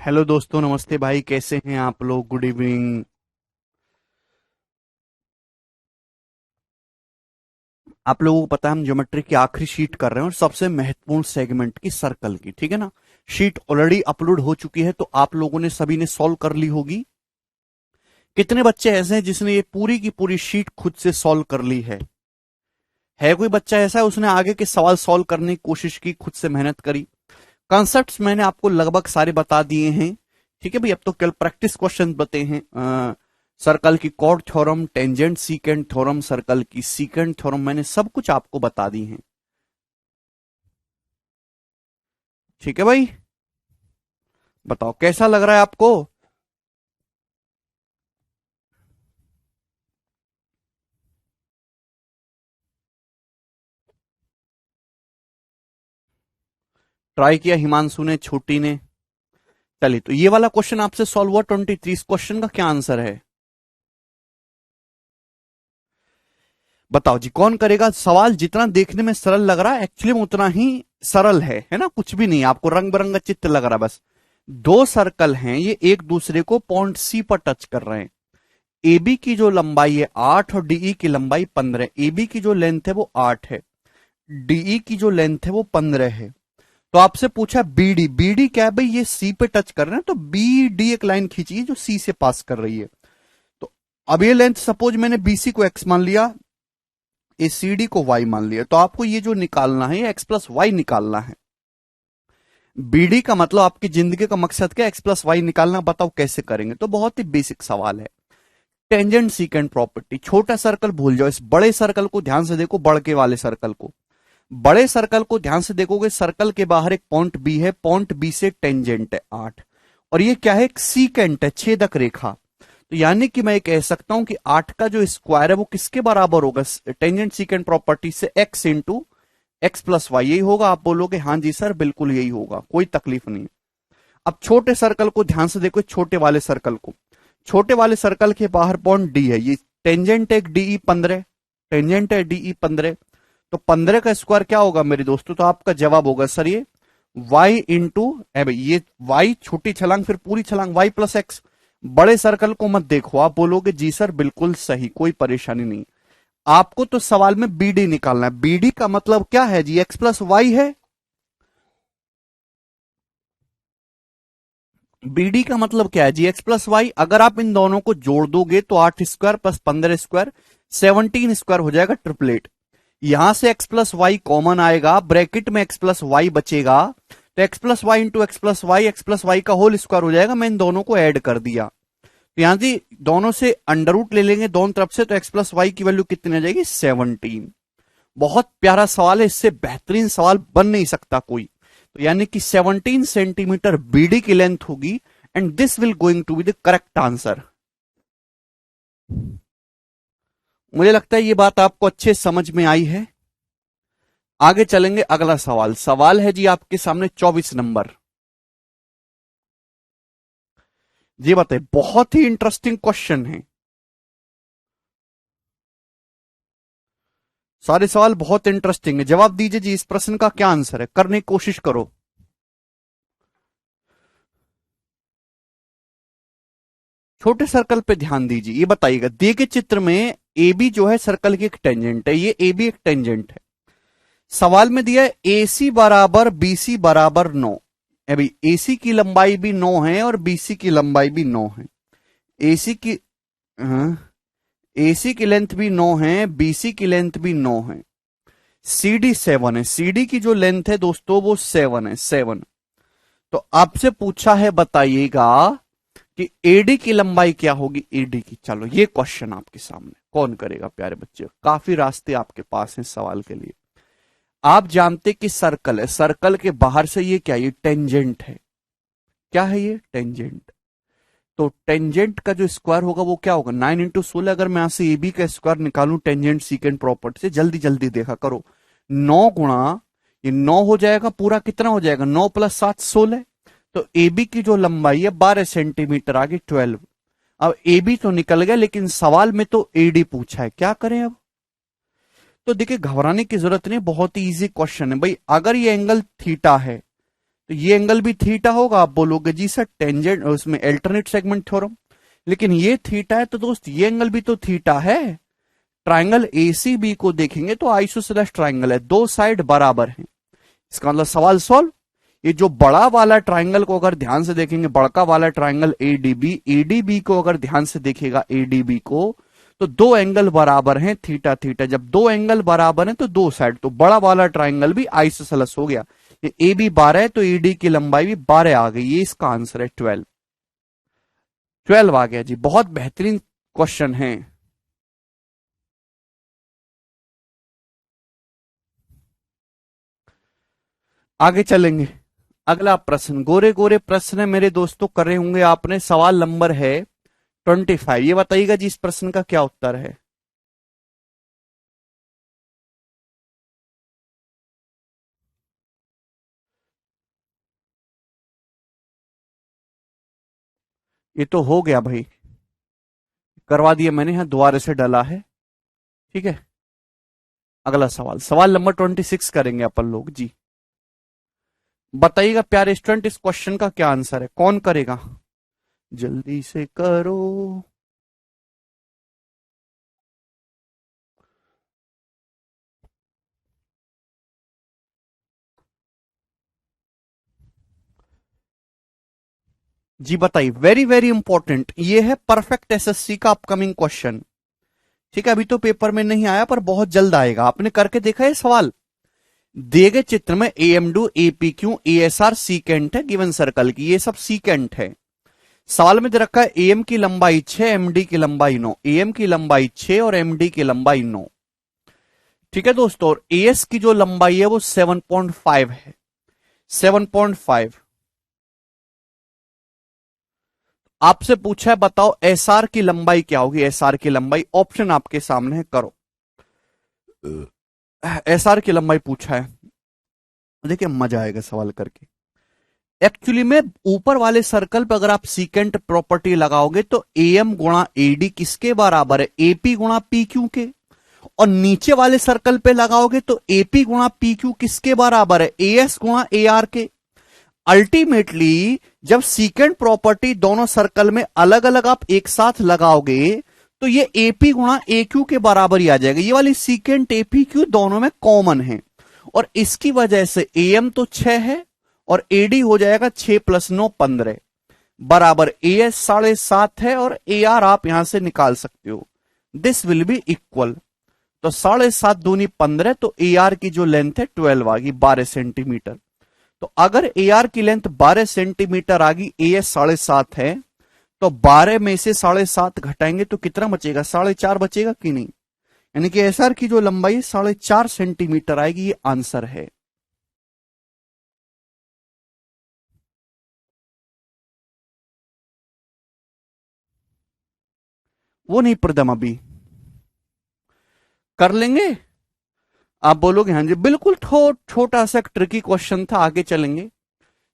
Hello दोस्तों, नमस्ते भाई। कैसे हैं आप लोग? Good evening. आप लोगों को पता है हम ज्योमेट्री की आखिरी शीट कर रहे हैं और सबसे महत्वपूर्ण सेगमेंट की सर्कल की, ठीक है ना। शीट ऑलरेडी अपलोड हो चुकी है तो आप लोगों ने सभी ने सॉल्व कर ली होगी। कितने बच्चे ऐसे हैं जिसने ये पूरी की पूरी शीट खुद से सॉल्व कर ली है कोई बच्चा ऐसा है उसने आगे के सवाल सॉल्व करने की कोशिश की, खुद से मेहनत करी? कॉन्सेप्ट्स मैंने आपको लगभग सारे बता दिए हैं। ठीक है भाई, अब तो कल प्रैक्टिस क्वेश्चन बते हैं। सर्कल की chord theorem, tangent secant theorem, circle की सीकेंट थ्योरम, मैंने सब कुछ आपको बता दी है। ठीक है भाई, बताओ कैसा लग रहा है आपको? ट्राई किया हिमांशु ने, छोटी ने। चलिए, तो ये वाला क्वेश्चन आपसे सॉल्व हुआ 23। इस क्वेश्चन का क्या आंसर है बताओ जी, कौन करेगा? सवाल जितना देखने में सरल लग रहा है एक्चुअली में उतना ही सरल है ना। कुछ भी नहीं, आपको रंग बिरंगा चित्र लग रहा है बस। दो सर्कल हैं, ये एक दूसरे को पॉइंट सी पर टच कर रहे हैं। एबी की जो लंबाई है 8 और डीई की लंबाई 15। एबी की जो लेंथ है वो 8 है, डीई की जो लेंथ है वो 15 है। तो आपसे पूछा बीडी, बीडी क्या है भाई? ये सी पे टच कर रहे हैं तो बीडी एक लाइन खींचिए जो सी से पास कर रही है। तो अब ये लेंथ सपोज मैंने बीसी को एक्स मान लिया, ए सीडी को वाई मान लिया, तो आपको ये जो निकालना है ये एक्स प्लस वाई निकालना है। बीडी का मतलब आपकी जिंदगी का मकसद क्या? एक्स प्लस वाई निकालना। बताओ कैसे करेंगे? तो बहुत ही बेसिक सवाल है। Tangent secant property. छोटा सर्कल भूल जाओ, इस बड़े सर्कल को ध्यान से देखो, बड़के वाले सर्कल को। बड़े सर्कल को ध्यान से देखोगे, सर्कल के बाहर एक पॉइंट बी है, पॉइंट बी से टेंजेंट है 8, और ये क्या है? एक सीकेंट है, छेदक रेखा। तो यानी कि मैं कह सकता हूं कि 8 का जो स्क्वायर है वो किसके बराबर होगा? टेंजेंट सीकेंट प्रॉपर्टी से x into x plus y, यही होगा। आप बोलोगे हाँ जी सर बिल्कुल यही होगा, कोई तकलीफ नहीं। अब छोटे सर्कल को ध्यान से देखो, छोटे वाले सर्कल को। छोटे वाले सर्कल के बाहर पॉइंट डी है, ये टेंजेंट है डीई 15, टेंजेंट है डीई 15। तो 15 का स्क्वायर क्या होगा मेरे दोस्तों? तो आपका जवाब होगा सर ये y इंटू, ये y छोटी छलांग फिर पूरी छलांग y प्लस एक्स। बड़े सर्कल को मत देखो, आप बोलोगे जी सर बिल्कुल सही, कोई परेशानी नहीं। आपको तो सवाल में बीडी निकालना है। बीडी का मतलब क्या है जी? एक्स प्लस वाई है। बीडी का मतलब क्या है जी? X plus Y. अगर आप इन दोनों को जोड़ दोगे तो 8 स्क्वायर प्लस 15 स्क्वायर 17 स्क्वायर हो जाएगा, ट्रिपलेट। यहां से एक्स प्लस वाई कॉमन आएगा, ब्रैकेट में एक्स प्लस वाई बचेगा, तो x plus y into x plus y का होल स्क्वायर हो जाएगा। मैं इन दोनों को ऐड कर दिया, तो यहां जी दोनों से अंडर रूट ले लेंगे दोनों तरफ से, तो एक्स प्लस वाई की वैल्यू कितनी आ जाएगी? 17। बहुत प्यारा सवाल है, इससे बेहतरीन सवाल बन नहीं सकता कोई। तो यानी कि 17 सेंटीमीटर बीडी की लेंथ होगी, and this will going to be the correct answer. मुझे लगता है ये बात आपको अच्छे समझ में आई है। आगे चलेंगे, अगला सवाल। सवाल है जी आपके सामने 24 नंबर। जी बताइए, बहुत ही इंटरेस्टिंग क्वेश्चन है। सारे सवाल बहुत इंटरेस्टिंग है। जवाब दीजिए जी, इस प्रश्न का क्या आंसर है? करने की कोशिश करो। छोटे सर्कल पे ध्यान दीजिए। ये बताइएगा, दिए गए चित्र में ए बी जो है सर्कल की एक टेंजेंट है, ये ए बी एक टेंजेंट है। सवाल में दिया है ए सी बराबर बी सी बराबर 9। अभी ए सी की लंबाई भी 9 है और बी सी की लंबाई भी 9 है। ए सी की, ए सी की लेंथ भी 9 है, बी सी की लेंथ भी 9 है। सी डी 7 है, सी डी की जो लेंथ है दोस्तों वो 7 है, 7। तो आपसे पूछा है, बताइएगा कि एडी की लंबाई क्या होगी? एडी की, चलो ये क्वेश्चन आपके सामने, कौन करेगा प्यारे बच्चे? काफी रास्ते आपके पास हैं सवाल के लिए। आप जानते कि सर्कल है, सर्कल के बाहर से ये क्या? ये टेंजेंट है। क्या है ये? टेंजेंट। तो टेंजेंट का जो स्क्वायर होगा वो क्या होगा? 9 इंटू 16। अगर मैं यहां से ए बी का स्क्वायर निकालू टेंजेंट सीकेंट प्रॉपर्टी से, जल्दी जल्दी देखा करो, 9 गुणा ये 9 हो जाएगा पूरा, कितना हो जाएगा? 9 प्लस 7 16। तो ए बी की जो लंबाई है 12 सेंटीमीटर, आगे 12। अब ए बी तो निकल गया, लेकिन सवाल में तो एडी पूछा है, क्या करें अब? तो देखिए, घबराने की जरूरत नहीं, बहुत ही इजी क्वेश्चन है भाई। अगर ये एंगल थीटा है तो ये एंगल भी थीटा होगा। आप बोलोगे जी सर टेंजेंट उसमें अल्टरनेट सेगमेंट थ्योरम, लेकिन ये थीटा है तो दोस्त ये एंगल भी तो थीटा है। ट्राइंगल एसीबी को देखेंगे तो आइसोसेलेस ट्राइंगल है, दो साइड बराबर हैं। इसका मतलब सवाल सॉल्व। ये जो बड़ा वाला ट्राइंगल को अगर ध्यान से देखेंगे, बड़का वाला ट्राइंगल एडीबी, एडीबी को अगर ध्यान से देखिएगा एडीबी को, तो दो एंगल बराबर हैं थीटा थीटा। जब दो एंगल बराबर हैं तो दो साइड, तो बड़ा वाला ट्राइंगल भी आइसोसेलेस हो गया। ये ए बी 12 है तो ईडी की लंबाई भी 12 आ गई। ये इसका आंसर है 12। 12 आ गया जी, बहुत बेहतरीन क्वेश्चन है। आगे चलेंगे। अगला प्रश्न, गोरे गोरे प्रश्न है मेरे दोस्तों, कर रहे होंगे आपने। सवाल नंबर है 25। ये बताइएगा जी इस प्रश्न का क्या उत्तर है। ये तो हो गया भाई, करवा दिया मैंने, यहां दोबारा से डाला है। ठीक है, अगला सवाल, सवाल नंबर 26 करेंगे अपन लोग जी। बताइएगा प्यारे स्टूडेंट इस क्वेश्चन का क्या आंसर है, कौन करेगा, जल्दी से करो। जी बताइए, वेरी वेरी इंपॉर्टेंट, ये है परफेक्ट एसएससी का अपकमिंग क्वेश्चन। ठीक है, अभी तो पेपर में नहीं आया पर बहुत जल्द आएगा। आपने करके देखा है सवाल। दिए गए चित्र में एएमडू एपीक्यू एएसआर सीकेंट है गिवन सर्कल की, ये सब सीकेंट है। सवाल में दे रखा है एएम की लंबाई 6, एमडी की लंबाई 9। एएम की लंबाई 6 और एमडी की लंबाई 9। ठीक है दोस्तों, और एएस की जो लंबाई है वो 7.5 है, 7.5। आपसे पूछा है बताओ एसआर की लंबाई क्या होगी। एसआर की लंबाई ऑप्शन आपके सामने है, करो। एसआर की लंबाई पूछा है, देखिए मजा आएगा सवाल करके। एक्चुअली में ऊपर वाले सर्कल पर अगर आप सीकेंट प्रॉपर्टी लगाओगे तो एएम गुणा एडी किसके बराबर है, एपी गुणा पी क्यू के। और नीचे वाले सर्कल पे लगाओगे तो एपी गुणा पी क्यू किसके बराबर है, एएस गुणा एआर के। अल्टीमेटली जब सीकेंट प्रॉपर्टी दोनों सर्कल में अलग अलग आप एक साथ लगाओगे तो ये एपी गुणा ए क्यू के बराबर ही आ जाएगा। ये वाली सीकेंट एपी क्यू दोनों में कॉमन है, और इसकी वजह से एएम तो 6 है और एडी हो जाएगा 6 + 9 15 बराबर एएस 7.5 है, और एआर आप यहां से निकाल सकते हो। दिस विल बी इक्वल, तो 7.5 दूनी 15, तो एआर की जो लेंथ है 12 आ गई, 12 सेंटीमीटर। तो अगर एआर की लेंथ 12 सेंटीमीटर आ गई, एएस 7.5 है, तो 12 में से 7.5 घटाएंगे तो कितना बचेगा, 4.5 बचेगा कि नहीं। यानी कि एसआर की जो लंबाई 4.5 सेंटीमीटर आएगी, ये आंसर है। वो नहीं प्रदम, अभी कर लेंगे। आप बोलोगे हाँ जी बिल्कुल, छोटा सा ट्रिकी क्वेश्चन था। आगे चलेंगे,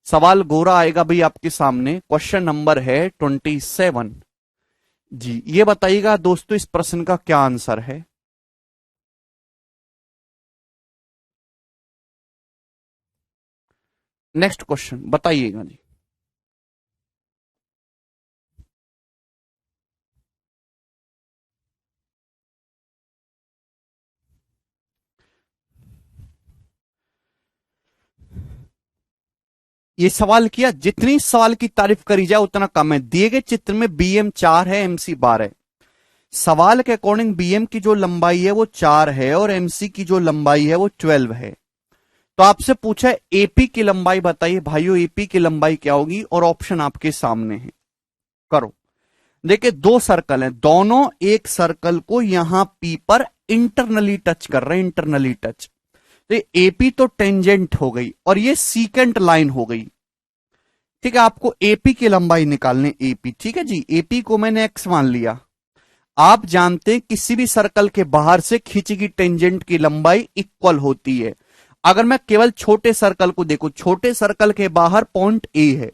सवाल गोरा आएगा भाई आपके सामने। क्वेश्चन नंबर है 27 जी। ये बताइएगा दोस्तों इस प्रश्न का क्या आंसर है। नेक्स्ट क्वेश्चन बताइएगा जी। ये सवाल किया, जितनी सवाल की तारीफ करी जाए उतना कम है। दिए गए चित्र में बीएम 4 है, एमसी 12 है। सवाल के अकॉर्डिंग बीएम की जो लंबाई है वो 4 है और एमसी की जो लंबाई है वो 12 है। तो आपसे पूछा है एपी की लंबाई बताइए भाइयों, एपी की लंबाई क्या होगी, और ऑप्शन आपके सामने है, करो। देखिए दो सर्कल हैं, दोनों एक सर्कल को यहां पी पर इंटरनली टच कर रहे हैं, इंटरनली टच। तो एपी तो टेंजेंट हो गई और ये सीकेंट लाइन हो गई। ठीक है, आपको एपी की लंबाई निकालने, एपी ठीक है जी, एपी को मैंने एक्स मान लिया। आप जानते हैं किसी भी सर्कल के बाहर से खींची गई टेंजेंट की लंबाई इक्वल होती है। अगर मैं केवल छोटे सर्कल को देखूं, छोटे सर्कल के बाहर पॉइंट ए है,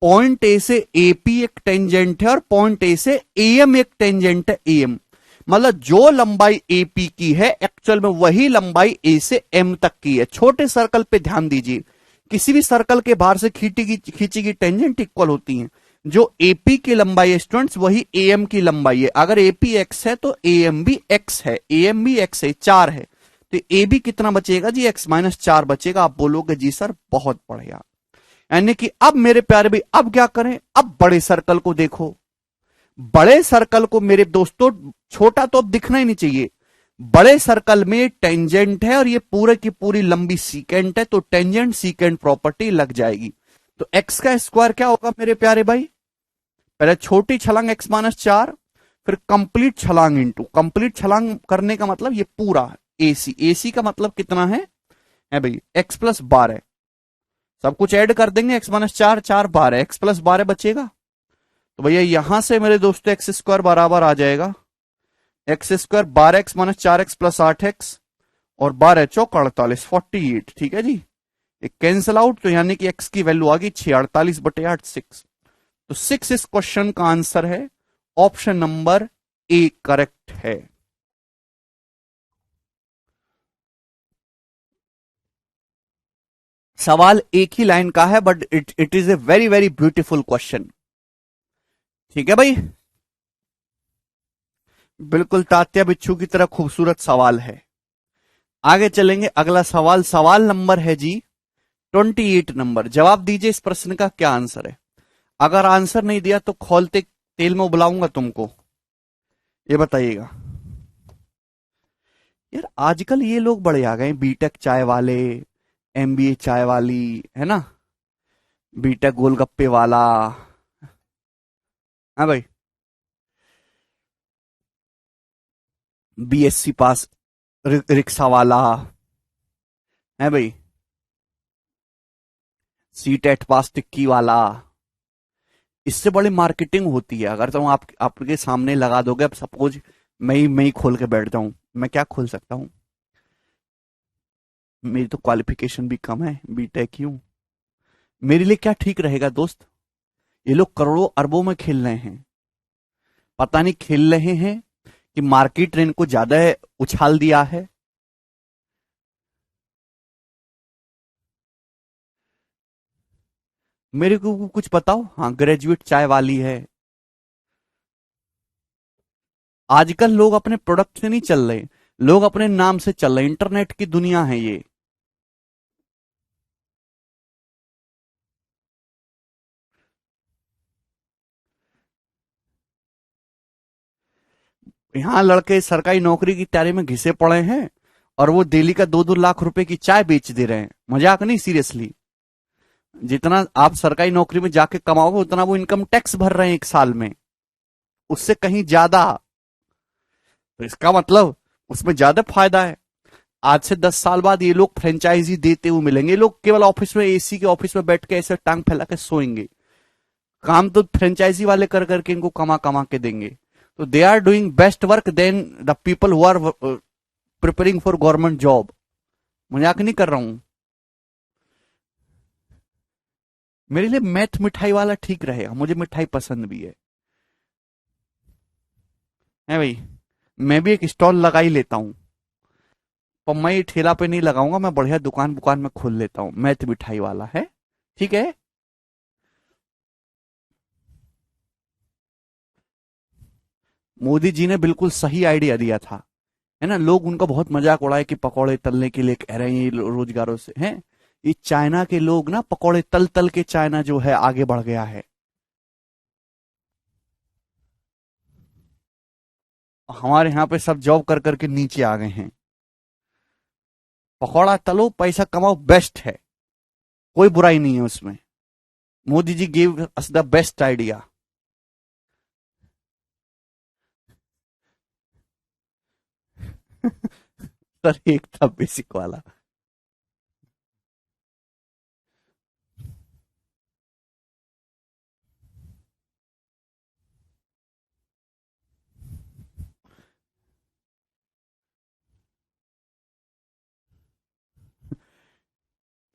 पॉइंट ए से एपी एक टेंजेंट है और पॉइंट ए से एएम एक टेंजेंट है, एएम। मतलब जो लंबाई एपी की है एक्चुअल में वही लंबाई ए से एम तक की है। छोटे सर्कल पे ध्यान दीजिए, किसी भी सर्कल के बाहर से खींची गई टेंजेंट इक्वल होती है। जो एपी की लंबाई है स्टूडेंट्स वही एएम की लंबाई है। अगर एपी एक्स है तो एएम भी एक्स है, एएम भी एक्स है, 4 है, तो ए बी कितना बचेगा जी, x-4 बचेगा। आप बोलोगे जी सर बहुत बढ़िया। यानी कि अब मेरे प्यारे भाई अब क्या करें, अब बड़े सर्कल को देखो। बड़े सर्कल को मेरे दोस्तों, छोटा तो अब दिखना ही नहीं चाहिए, बड़े सर्कल में टेंजेंट है और ये पूरे की पूरी लंबी सीकेंट है, तो टेंजेंट सीकेंट प्रॉपर्टी लग जाएगी। तो एक्स का स्क्वायर क्या होगा मेरे प्यारे भाई, पहले छोटी छलांग x-4, फिर कंप्लीट छलांग इंटू, कंप्लीट छलांग करने का मतलब ये पूरा एसी, एसी का मतलब कितना है भाई x+12, सब कुछ ऐड कर देंगे, x-4 4 12, x+12 बचेगा। तो भैया यहां से मेरे दोस्तों एक्स स्क्वायर बराबर आ जाएगा एक्स स्क्वायर 12x-4x+8x और 12×4 = 48। ठीक है जी, ये कैंसिल आउट, तो यानी कि x की वैल्यू आ गई 6, 6। तो 6 इस क्वेश्चन का आंसर है, ऑप्शन नंबर ए करेक्ट है। सवाल एक ही लाइन का है but it is a very very beautiful question. ठीक है भाई, बिल्कुल तात्या बिच्छू की तरह खूबसूरत सवाल है। आगे चलेंगे, अगला सवाल, सवाल नंबर है जी 28 नंबर। जवाब दीजिए इस प्रश्न का क्या आंसर है। अगर आंसर नहीं दिया तो खोलते तेल में बुलाऊंगा तुमको, ये बताइएगा। यार आजकल ये लोग बड़े आ गए, बीटेक चाय वाले, एमबीए चाय वाली, है ना, बीटेक गोलगप्पे वाला। हाँ भाई, बीएससी पास रिक्शा वाला है भाई, सीटेट पास टिक्की वाला। इससे बड़ी मार्केटिंग होती है। अगर तुम आपके सामने लगा दोगे, अब सपोज मैं ही खोल के बैठ जाऊं, मैं क्या खोल सकता हूं, मेरी तो क्वालिफिकेशन भी कम है, बीटेक ही हूं। मेरे लिए क्या ठीक रहेगा दोस्त। ये लोग करोड़ों अरबों में खेल रहे हैं, पता नहीं खेल रहे हैं कि मार्केट ट्रेंड को ज्यादा उछाल दिया है। मेरे को कुछ बताओ। हाँ, ग्रेजुएट चाय वाली है। आजकल लोग अपने प्रोडक्ट से नहीं चल रहे, लोग अपने नाम से चल रहे। इंटरनेट की दुनिया है ये। यहां लड़के सरकारी नौकरी की तैयारी में घिसे पड़े हैं और वो डेली का 2-2 लाख रुपए की चाय बेच दे रहे हैं। मजाक नहीं, सीरियसली। जितना आप सरकारी नौकरी में जाके कमाओगे उतना वो इनकम टैक्स भर रहे हैं एक साल में, उससे कहीं ज्यादा। तो इसका मतलब उसमें ज्यादा फायदा है। आज से 10 साल बाद ये लोग फ्रेंचाइजी देते हुए मिलेंगे। ये लोग केवल ऑफिस में, एसी के ऑफिस में बैठ के ऐसे टांग फैला के सोएंगे। काम तो फ्रेंचाइजी वाले कर करके इनको कमा कमा के देंगे। तो they are doing best work then the people who are preparing for government job. मजाक नहीं कर रहा हूं। मेरे लिए मैथ मिठाई वाला ठीक रहेगा, मुझे मिठाई पसंद भी है भाई। मैं भी एक स्टॉल लगा ही लेता हूं, पर मैं ये ठेला पे नहीं लगाऊंगा, मैं बढ़िया दुकान बुकान में खोल लेता हूं, मैथ मिठाई वाला है। ठीक है। मोदी जी ने बिल्कुल सही आइडिया दिया था, है ना। लोग उनका बहुत मजाक उड़ाए कि पकौड़े तलने के लिए कह रहे हैं ये रोजगारों से हैं। ये चाइना के लोग ना, पकौड़े तल तल के चाइना जो है आगे बढ़ गया है। हमारे यहाँ पे सब जॉब कर करके नीचे आ गए हैं। पकौड़ा तलो, पैसा कमाओ, बेस्ट है, कोई बुराई नहीं है उसमें। Modi ji give us the best idea. Sir एक था बेसिक वाला।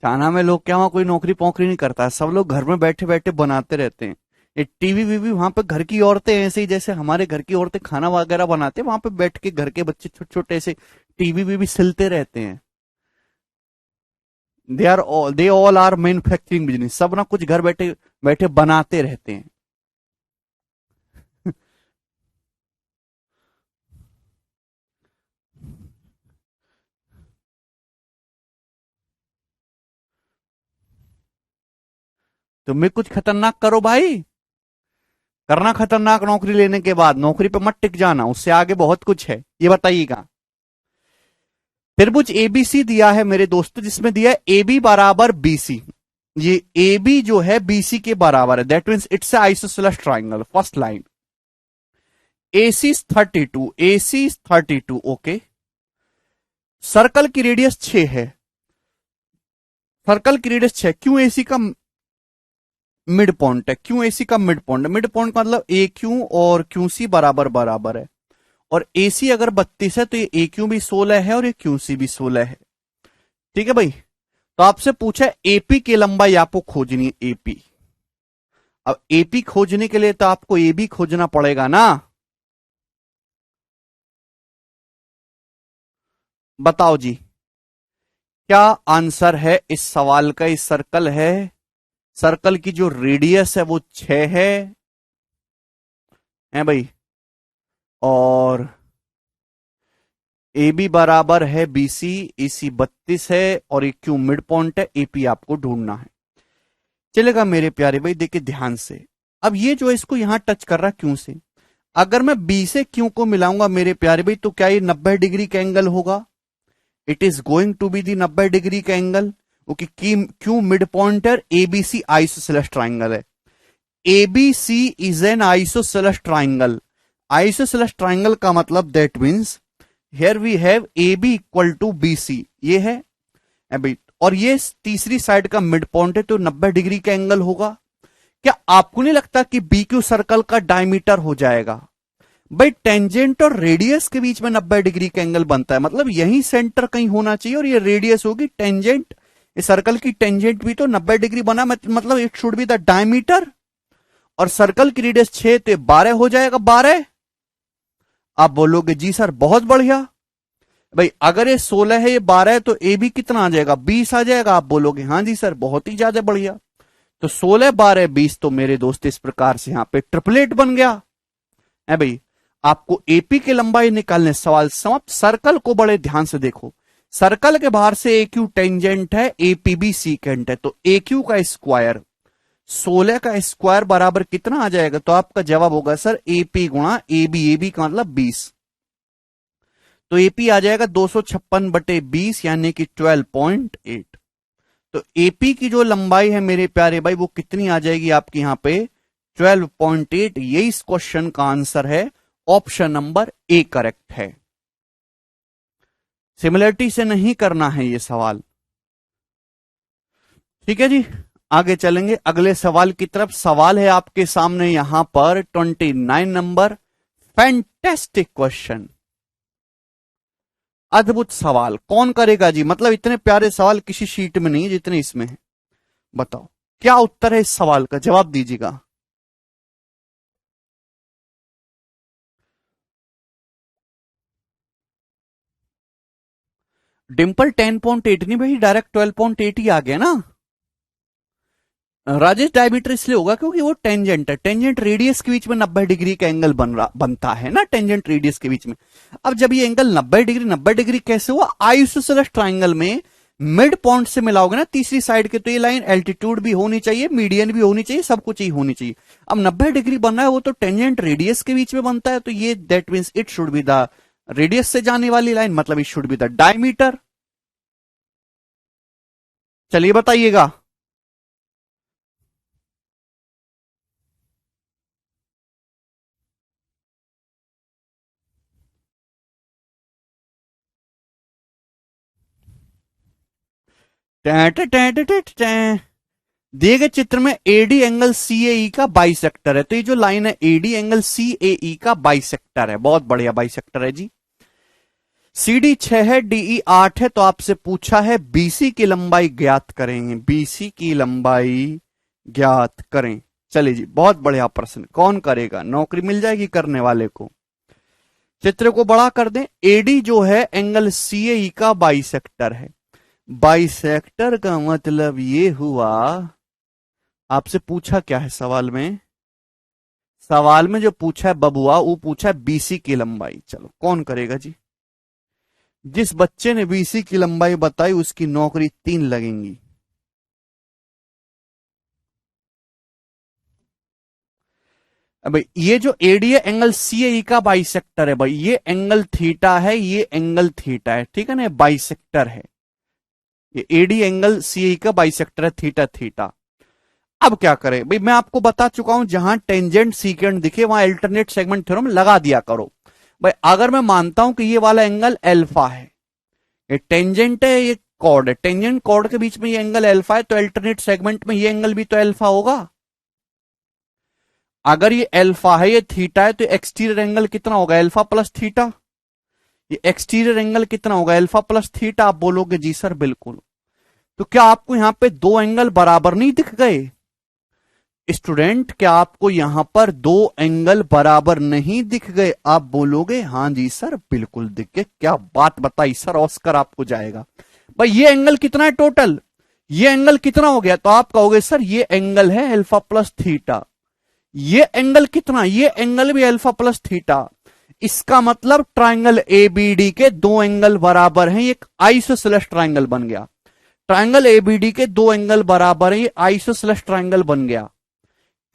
चाइना में लोग क्या, वहां कोई नौकरी पोकरी नहीं करता है, सब लोग घर में बैठे बैठे बनाते रहते हैं। ये टीवी वीवी वहां पे घर की औरतें ऐसे ही, जैसे हमारे घर की औरतें खाना वगैरह बनाते हैं, वहां पे बैठ के घर के बच्चे छोटे छोटे ऐसे टीवी वीवी सिलते रहते हैं। They all are manufacturing business, सब ना कुछ घर बैठे बैठे बनाते रहते हैं। तुम भी कुछ खतरनाक करो भाई, करना खतरनाक नौकरी लेने के बाद, नौकरी पे मत टिक जाना, उससे आगे बहुत कुछ है। ये बताइएगा, त्रिभुज एबीसी दिया है मेरे दोस्तों, जिसमें दिया है ए बी बराबर बीसी। ये ए बी जो है बीसी के बराबर है, that means it's isosceles triangle. First line, AC 32, AC 32, okay. Circle की रेडियस 6 है, सर्कल की रेडियस 6, क्यों AC का मिड पॉइंट है, क्यों AC का मिड पॉइंट है, मिड पॉइंट का मतलब ए क्यू और क्यू सी बराबर बराबर है, और AC अगर 32 है तो ये ए क्यू भी 16 है और ये क्यू सी भी 16 है। ठीक है भाई, तो आपसे पूछा एपी की लंबाई आपको खोजनी है, एपी। अब एपी खोजने के लिए तो आपको ए बी खोजना पड़ेगा ना। बताओ जी, क्या आंसर है इस सवाल का? इस सर्कल है, सर्कल की जो रेडियस है वो 6 है भाई, और ए बी बराबर है बीसी, AC 32 है, और एक क्यू मिड पॉइंट है, एपी आपको ढूंढना है। चलेगा मेरे प्यारे भाई, देखिए ध्यान से। अब ये जो इसको यहां टच कर रहा क्यू से, अगर मैं बी से क्यू को मिलाऊंगा मेरे प्यारे भाई, तो क्या ये 90 डिग्री का एंगल होगा? It is going to be the 90 degree का एंगल, क्योंकि Q mid point of ABC isosceles triangle है। ABC is an isosceles triangle. Isosceles triangle का मतलब that means here we have A B equal to B C, ये है अभी, और ये तीसरी साइड का मिड पॉइंट है, तो 90 डिग्री का एंगल होगा। क्या आपको नहीं लगता कि बी क्यू सर्कल का डायमीटर हो जाएगा? भाई टेंजेंट और रेडियस के बीच में 90 डिग्री का एंगल बनता है, मतलब यही सेंटर कहीं होना चाहिए, और ये रेडियस होगी टेंजेंट, इस सर्कल की टेंजेंट भी तो 90 डिग्री बना, मतलब it should be the diameter, और सर्कल की रेडियस 6 तो 12 हो जाएगा, 12। आप बोलोगे जी सर बहुत बढ़िया, भाई अगर ये 16 है ये 12 है, तो ए भी कितना आ जाएगा? 20 आ जाएगा। आप बोलोगे हाँ जी सर बहुत ही ज्यादा बढ़िया। तो 16 12 20, तो मेरे दोस्त इस प्रकार से यहां पे ट्रिपलेट बन गया है भाई। आपको एपी की लंबाई निकालने, सवाल समाप्त। सर्कल को बड़े ध्यान से देखो, सर्कल के बाहर से ए क्यू टेंजेंट है, एपी भी सीकेंट है, तो ए क्यू का स्क्वायर 16 का स्क्वायर बराबर कितना आ जाएगा? तो आपका जवाब होगा सर एपी गुणा एबी, एबी का मतलब 20, तो एपी आ जाएगा 256/20 यानी कि 12.8। तो एपी की जो लंबाई है मेरे प्यारे भाई वो कितनी आ जाएगी आपकी यहां पे? 12.8। यही इस क्वेश्चन का आंसर है, ऑप्शन नंबर ए करेक्ट है। सिमिलरिटी से नहीं करना है ये सवाल, ठीक है जी। आगे चलेंगे अगले सवाल की तरफ। सवाल है आपके सामने यहां पर 29 नंबर। फैंटेस्टिक क्वेश्चन, अद्भुत सवाल। कौन करेगा जी? मतलब इतने प्यारे सवाल किसी शीट में नहीं है जितने इसमें है। बताओ क्या उत्तर है इस सवाल का, जवाब दीजिएगा। डिंपल 10.8 नहीं भाई, डायरेक्ट 12.8 ही आ गया ना। राजेश डायमीटर इसलिए होगा क्योंकि वो टेंजेंट है, टेंजेंट रेडियस के बीच में 90 डिग्री का एंगल बनता है ना, टेंजेंट रेडियस के बीच में। अब जब ये एंगल 90 डिग्री कैसे हुआ? आइसोसेलेस ट्राइंगल में मिड पॉइंट से मिलाओगे ना तीसरी साइड के, तो ये लाइन एल्टीट्यूड भी होनी चाहिए, मीडियन भी होनी चाहिए, सब कुछ ही होनी चाहिए। अब 90 डिग्री बनना है वो तो टेंजेंट रेडियस के बीच में बनता है, तो ये that means it should be the radius से जाने वाली लाइन, मतलब it should be the diameter. चलिए बताइएगा। दिए गए चित्र में एडी एंगल सीएई का बाइसेक्टर है, तो ये जो लाइन है एडी एंगल सीएई का बाइसेक्टर है, बहुत बढ़िया बाइसेक्टर है जी। सीडी 6 है, डीई 8 है, तो आपसे पूछा है बीसी की लंबाई ज्ञात करेंगे, बीसी की लंबाई ज्ञात करें। चलिए जी बहुत बढ़िया प्रश्न, कौन करेगा? नौकरी मिल जाएगी करने वाले को। चित्र को बड़ा कर दें, एडी जो है एंगल सीएई का बाइसेक्टर है, बाइसेक्टर का मतलब ये हुआ, आपसे पूछा क्या है सवाल में? सवाल में जो पूछा है बबुआ, वो पूछा है बीसी की लंबाई। चलो कौन करेगा जी? जिस बच्चे ने बीसी की लंबाई बताई उसकी नौकरी 3 लगेंगी। अब भाई ये जो एडी है एंगल सीए का बाइसेक्टर है भाई, ये एंगल थीटा है, ये एंगल थीटा है, ठीक है ना, बाइसेक्टर है। ये एडी एंगल सीए का बाइसेक्टर है, थीटा थीटा। अब क्या करें भाई, मैं आपको बता चुका हूं जहां टेंजेंट सीकेंट दिखे वहां अल्टरनेट सेगमेंट थ्योरम लगा दिया करो। भाई अगर मैं मानता हूं कि ये वाला एंगल अल्फा है, ये टेंजेंट है, ये कॉर्ड है, टेंजेंट कॉर्ड के बीच में ये एंगल अल्फा है, तो अल्टरनेट सेगमेंट में ये एंगल भी तो अल्फा होगा। अगर ये अल्फा है, ये थीटा है, तो एक्सटीरियर एंगल कितना होगा? Alpha plus theta. ये एक्सटीरियर एंगल कितना होगा? Alpha plus theta. आप बोलोगे जी सर बिल्कुल। तो क्या आपको यहां पे दो एंगल बराबर नहीं दिख गए? स्टूडेंट क्या आपको यहां पर दो एंगल बराबर नहीं दिख गए? आप बोलोगे हाँ जी सर बिल्कुल दिख गए। क्या बात बताई सर, ऑस्कर आपको जाएगा। भाई ये एंगल कितना है टोटल? ये एंगल कितना हो गया? तो आप कहोगे सर ये एंगल है अल्फा प्लस थीटा। ये एंगल कितना? ये एंगल भी अल्फा प्लस थीटा। इसका मतलब ट्राइंगल एबीडी के दो एंगल बराबर हैं, एक आइसोसेलेस ट्राइंगल बन गया। ट्राइंगल एबीडी के दो एंगल बराबर है, ये आइसोसेलेस ट्राइंगल बन गया।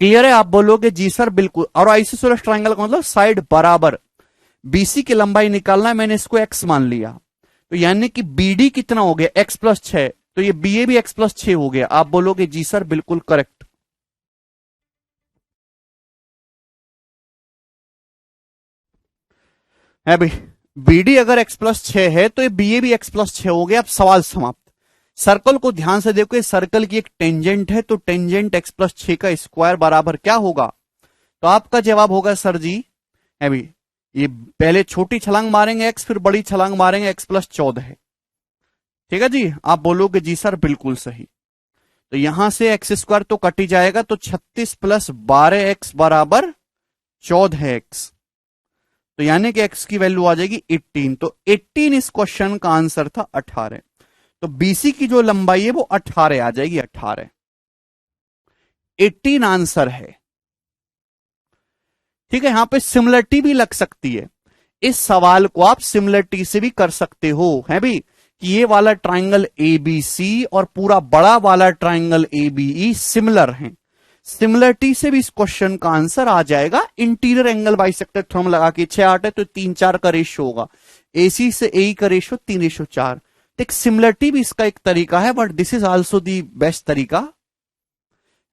क्लियर है? आप बोलोगे जी सर बिल्कुल। और आइसोसेलेस ट्राइंगल का मतलब साइड बराबर। बीसी की लंबाई निकालना है, मैंने इसको एक्स मान लिया, तो यानी कि बीडी कितना हो गया? एक्स प्लस 6, तो ये बीए भी एक्स प्लस 6 हो गया। आप बोलोगे जी सर बिल्कुल करेक्ट। है भाई, बीडी अगर एक्स प्लस 6 है तो ये बीए भी एक्स प्लस 6 हो गया। अब सवाल समाप्त। सर्कल को ध्यान से देखो, ये सर्कल की एक टेंजेंट है, तो टेंजेंट एक्स प्लस 6 का स्क्वायर बराबर क्या होगा? तो आपका जवाब होगा सर जी, है भाई, ये पहले छोटी छलांग मारेंगे एक्स, फिर बड़ी छलांग मारेंगे एक्स प्लस 14 है। ठीक है जी। आप बोलोगे जी सर बिल्कुल सही। तो यहां से एक्स स्क्वायर तो कट ही जाएगा, तो 36 प्लस 12 एक्स बराबर 14 एक्स। तो यानी कि एक्स की वैल्यू आ जाएगी 18। तो 18 इस क्वेश्चन का आंसर था 18। तो बीसी की जो लंबाई है वो 18 आ जाएगी, 18। 18 आंसर है। ठीक है, यहां पे सिमिलरिटी भी लग सकती है। इस सवाल को आप सिमिलरिटी से भी कर सकते हो, है भी, कि ये वाला ट्राइंगल एबीसी और पूरा बड़ा वाला ट्राइंगल एबीई सिमिलर हैं। सिमिलरिटी से भी इस क्वेश्चन का आंसर आ जाएगा। इंटीरियर एंगल बाइसेक्टर थ्योरम लगा के 6-8 है तो 3-4 का रेशियो होगा। एसी से ए का रेशियो 3:4। एक सिमिलरिटी भी इसका एक तरीका है, but this is also the best तरीका।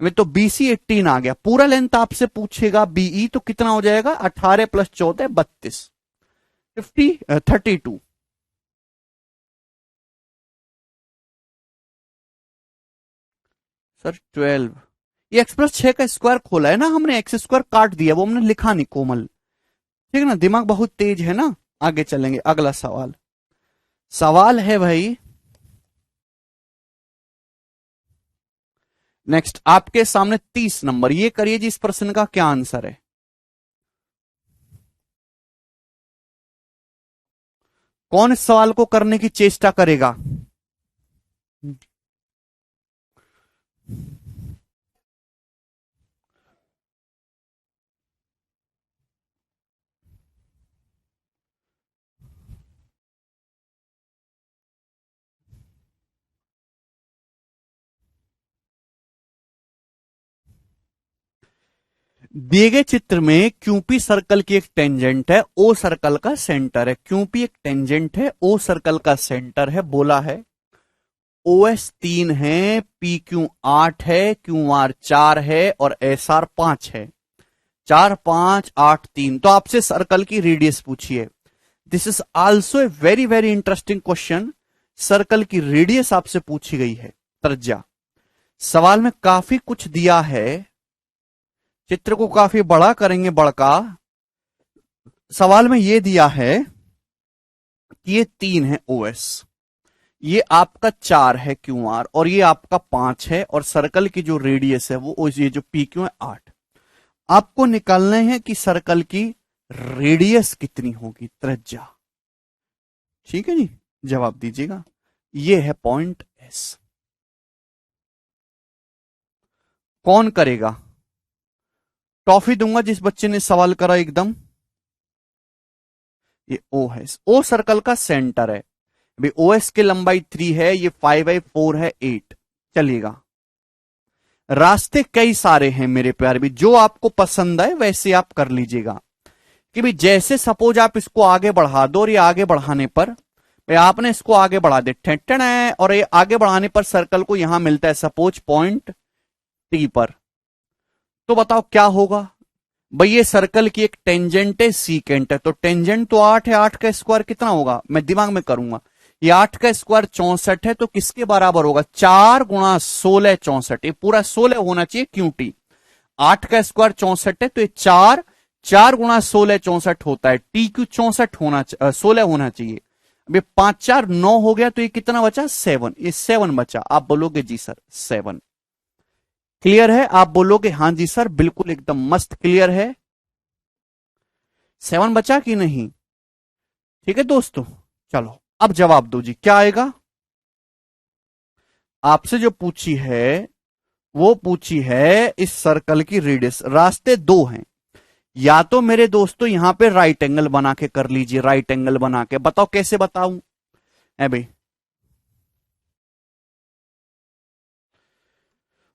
में तो बीसी 18 आ गया। पूरा लेंथ आपसे पूछेगा बीई तो कितना हो जाएगा? 18 प्लस 14 32, 32। सर 12, ये एक्स प्लस 6 का स्क्वायर खोला है ना हमने, एक्स स्क्वायर काट दिया, वो हमने लिखा नहीं कोमल। ठीक है ना, दिमाग बहुत तेज है ना। आगे चलेंगे, अगला सवाल। सवाल है भाई नेक्स्ट आपके सामने 30 नंबर। ये करिए जी, इस प्रश्न का क्या आंसर है? कौन इस सवाल को करने की चेष्टा करेगा? दिए गए चित्र में क्यूपी सर्कल की एक टेंजेंट है, ओ सर्कल का सेंटर है। क्यूपी एक टेंजेंट है, ओ सर्कल का सेंटर है। बोला है ओएस 3 है, पी क्यू 8 है, क्यू आर 4 है और एस आर 5 है। 4 5 8 3। तो आपसे सर्कल की रेडियस पूछिए। This is also a very very interesting question. Circle की रेडियस आपसे पूछी गई है, त्रिज्या। सवाल में काफी कुछ दिया है, चित्र को काफी बड़ा करेंगे, बड़का। सवाल में यह दिया है कि ये 3 है ओएस, ये आपका 4 है क्यू आर और ये आपका 5 है, और सर्कल की जो रेडियस है वो ये जो पी क्यू है 8। आपको निकालना है कि सर्कल की रेडियस कितनी होगी, त्रिज्या। ठीक है जी, जवाब दीजिएगा। ये है पॉइंट एस। कौन करेगा? टॉफी दूंगा जिस बच्चे ने सवाल करा एकदम। ये ओ है, ओ सर्कल का सेंटर है। अभी ओ एस की लंबाई 3 है, ये 5/4 है 8। चलिएगा, रास्ते कई सारे हैं मेरे प्यारे भी, जो आपको पसंद आए वैसे आप कर लीजिएगा। कि भी जैसे सपोज आप इसको आगे बढ़ा दो और ये आगे बढ़ाने पर भाई आपने इसको आगे बढ़ा दे ठेठन है, और ये आगे बढ़ाने पर सर्कल को यहां मिलता है सपोज पॉइंट टी पर, तो बताओ क्या होगा? भाई ये सर्कल की एक टेंजेंट है, सीकेंट है, तो टेंजेंट तो 8 है, 8 का स्क्वायर कितना होगा? मैं दिमाग में करूंगा। ये 8 का स्क्वायर 64 है, तो किसके बराबर होगा? 4 गुणा 16 64। ये पूरा 16 होना चाहिए क्योंकि 8 का स्क्वायर 64 है, तो ये 4 गुणा 16 64 होता है। टी क्यू 64 होना 16 होना चाहिए। अभी 5 4 9 हो गया, तो ये कितना बचा? 7। ये 7 बचा। आप बोलोगे जी सर 7 क्लियर है? आप बोलोगे हां जी सर बिल्कुल एकदम मस्त क्लियर है। 7 बचा कि नहीं? ठीक है दोस्तों, चलो अब जवाब दो जी, क्या आएगा? आपसे जो पूछी है वो पूछी है इस सर्कल की रेडियस। रास्ते दो हैं, या तो मेरे दोस्तों यहां पे राइट एंगल बना के कर लीजिए, राइट एंगल बना के। बताओ कैसे बताऊं? है भाई,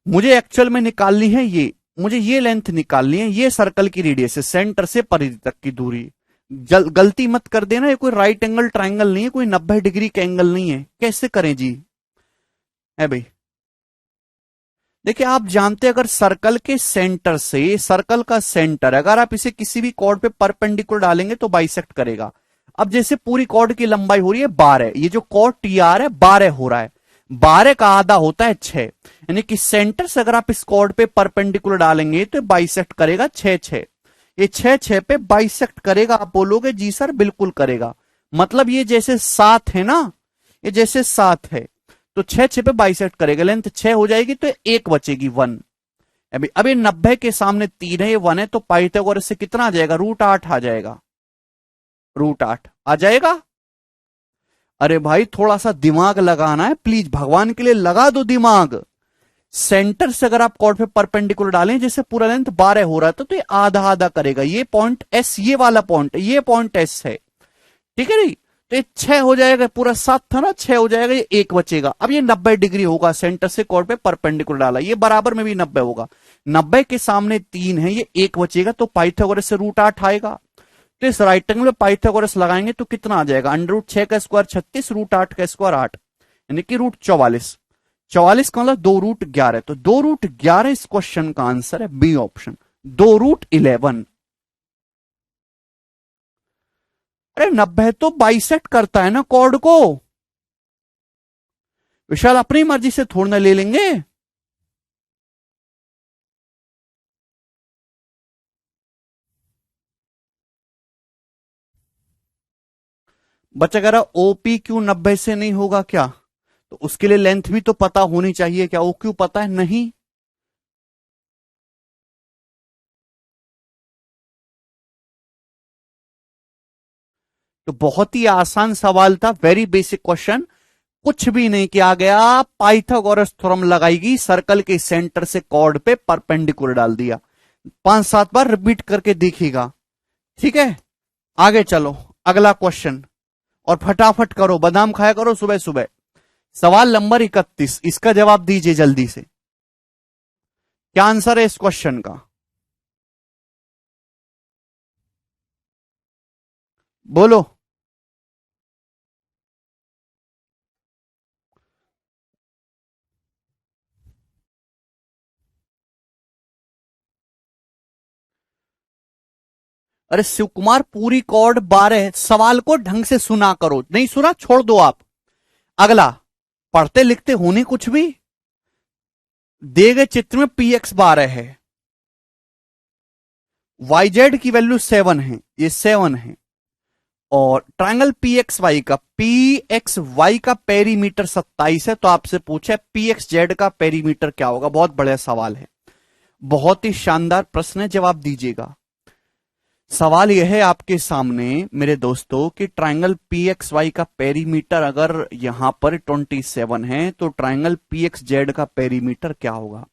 मुझे एक्चुअल में निकालनी है ये, मुझे ये लेंथ निकालनी है, ये सर्कल की रेडियस है, सेंटर से परिधि तक की दूरी। गलती मत कर देना, ये कोई राइट एंगल ट्राइंगल नहीं है, कोई 90 डिग्री का एंगल नहीं है। कैसे करें जी? है भाई, देखिए आप जानते हैं अगर सर्कल के सेंटर से, सर्कल का सेंटर अगर आप इसे किसी भी कॉर्ड पे परपेंडिकुलर डालेंगे तो बाइसेक्ट करेगा। अब जैसे पूरी कॉर्ड की लंबाई हो रही है 12, ये जो कॉर्ड टी आर है 12 हो रहा है, 12 का आधा होता है 6, यानी कि सेंटर से अगर आप इस कॉर्ड पे परपेंडिकुलर डालेंगे तो बाइसेक्ट करेगा 6 6। ये 6 6 पे बाइसेक्ट करेगा। आप बोलोगे जी सर बिल्कुल करेगा, मतलब ये जैसे 7 है ना, ये जैसे 7 है तो 6 6 पे बाइसेक्ट करेगा, लेंथ 6 हो जाएगी तो एक बचेगी 1। अभी 90 के सामने 3 है, ये 1 है, तो पाइथागोरस से कितना आ जाएगा? √8 आ जाएगा, √8 आ जाएगा। अरे भाई थोड़ा सा दिमाग लगाना है प्लीज, भगवान के लिए लगा दो दिमाग। सेंटर से अगर आप कॉर्ड पे परपेंडिकुलर डालें, जैसे पूरा लेंथ 12 हो रहा था तो ये आधा आधा करेगा। ये पॉइंट एस, ये वाला पॉइंट, ये पॉइंट एस है, ठीक है नहीं? तो ये 6 हो जाएगा, पूरा 7 था ना, 6 हो जाएगा, ये 1 बचेगा। अब ये 90 डिग्री होगा, सेंटर से कॉर्ड पे परपेंडिकुलर डाला, ये बराबर में भी 90 होगा। 90 के सामने 3 है, ये 1 बचेगा, तो पाइथागोरस से √8 आएगा। तो इस राइट एंगल में पाइथागोरस लगाएंगे तो कितना आ जाएगा? √6 का स्क्वायर 36, √8 का स्क्वायर 8, यानी कि √44। 44 का मतलब 2√11, तो 2√11 इस क्वेश्चन का आंसर है, बी ऑप्शन 2√11। अरे 90 तो बाइसेक्ट करता है ना कॉर्ड को, विशाल अपनी मर्जी से थोड़ा ना ले लेंगे। बच्चा कह रहा ओपी क्यू 90 से नहीं होगा क्या? तो उसके लिए लेंथ भी तो पता होनी चाहिए, क्या ओ क्यू पता है? नहीं। तो बहुत ही आसान सवाल था, वेरी बेसिक क्वेश्चन, कुछ भी नहीं किया गया, पाइथागोरस थ्योरम लगाएगी, सर्कल के सेंटर से कॉर्ड पे परपेंडिकुलर डाल दिया। 5 7 बार रिपीट करके देखिएगा, ठीक है? आगे चलो, अगला क्वेश्चन, और फटाफट करो, बादाम खाया करो सुबह सुबह। सवाल नंबर 31, इसका जवाब दीजिए जल्दी से, क्या आंसर है इस क्वेश्चन का? बोलो। अरे शिव कुमार, पूरी कॉर्ड 12 है, सवाल को ढंग से सुना करो, नहीं सुना छोड़ दो आप। अगला, पढ़ते लिखते होने कुछ भी, दिए गए चित्र में पी एक्स 12 है, वाई जेड की वैल्यू 7 है, ये 7 है, और ट्रायंगल पी एक्स वाई का, पी एक्स वाई का पेरीमीटर 27 है, तो आपसे पूछा पी एक्स जेड का पेरीमीटर क्या होगा? बहुत बढ़िया सवाल है, बहुत ही शानदार प्रश्न है, जवाब दीजिएगा। सवाल यह है आपके सामने मेरे दोस्तों कि ट्रायंगल पी एक्स वाई का पेरीमीटर अगर यहां पर 27 है तो ट्रायंगल पी एक्स जेड का पेरीमीटर क्या होगा।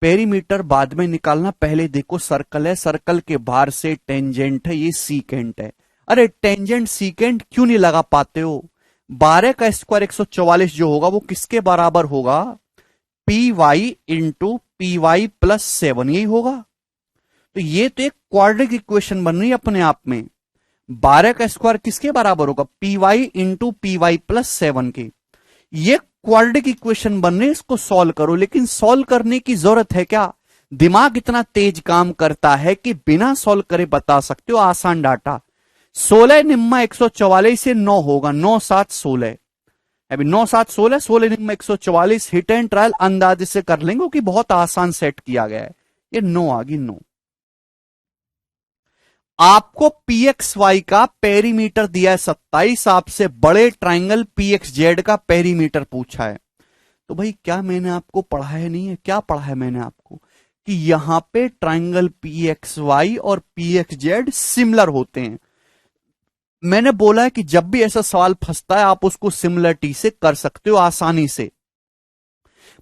पेरीमीटर बाद में निकालना, पहले देखो सर्कल है, सर्कल के बाहर से टेंजेंट है, ये सीकेंट है। अरे टेंजेंट सीकेंट क्यों नहीं लगा पाते हो। 12 का स्क्वायर 144 जो होगा वो किसके बराबर होगा, P Y into P Y plus 7, यही होगा। तो ये तो एक क्वाड्रेटिक इक्वेशन बन रही है अपने आप में। 12 का स्क्वायर किसके बराबर होगा, P Y into P Y plus 7 के। ये क्वाड्रेटिक इक्वेशन बन रही है, इसको सॉल्व करो। लेकिन सॉल्व करने की जरूरत है क्या, दिमाग इतना तेज काम करता है कि बिना सॉल्व करे बता सकते हो, आसान डाटा। 16 निम्मा 144 से 9 होगा, 9 7 16। अभी 9 7 16, 16 निम्मा 144, हिट एंड ट्रायल अंदाजे से कर लेंगे क्योंकि बहुत आसान सेट किया गया है। ये 9 आ गई 9। आपको पीएक्स वाई का पेरीमीटर दिया है 27, आपसे बड़े ट्राइंगल पीएक्स जेड का पेरीमीटर पूछा है। तो भाई क्या मैंने आपको पढ़ाया नहीं है, क्या पढ़ा है मैंने आपको कि यहां पे ट्राइंगल पीएक्स वाई और पीएक्स जेड सिमिलर होते हैं। मैंने बोला है कि जब भी ऐसा सवाल फंसता है आप उसको सिमिलरिटी से कर सकते हो आसानी से।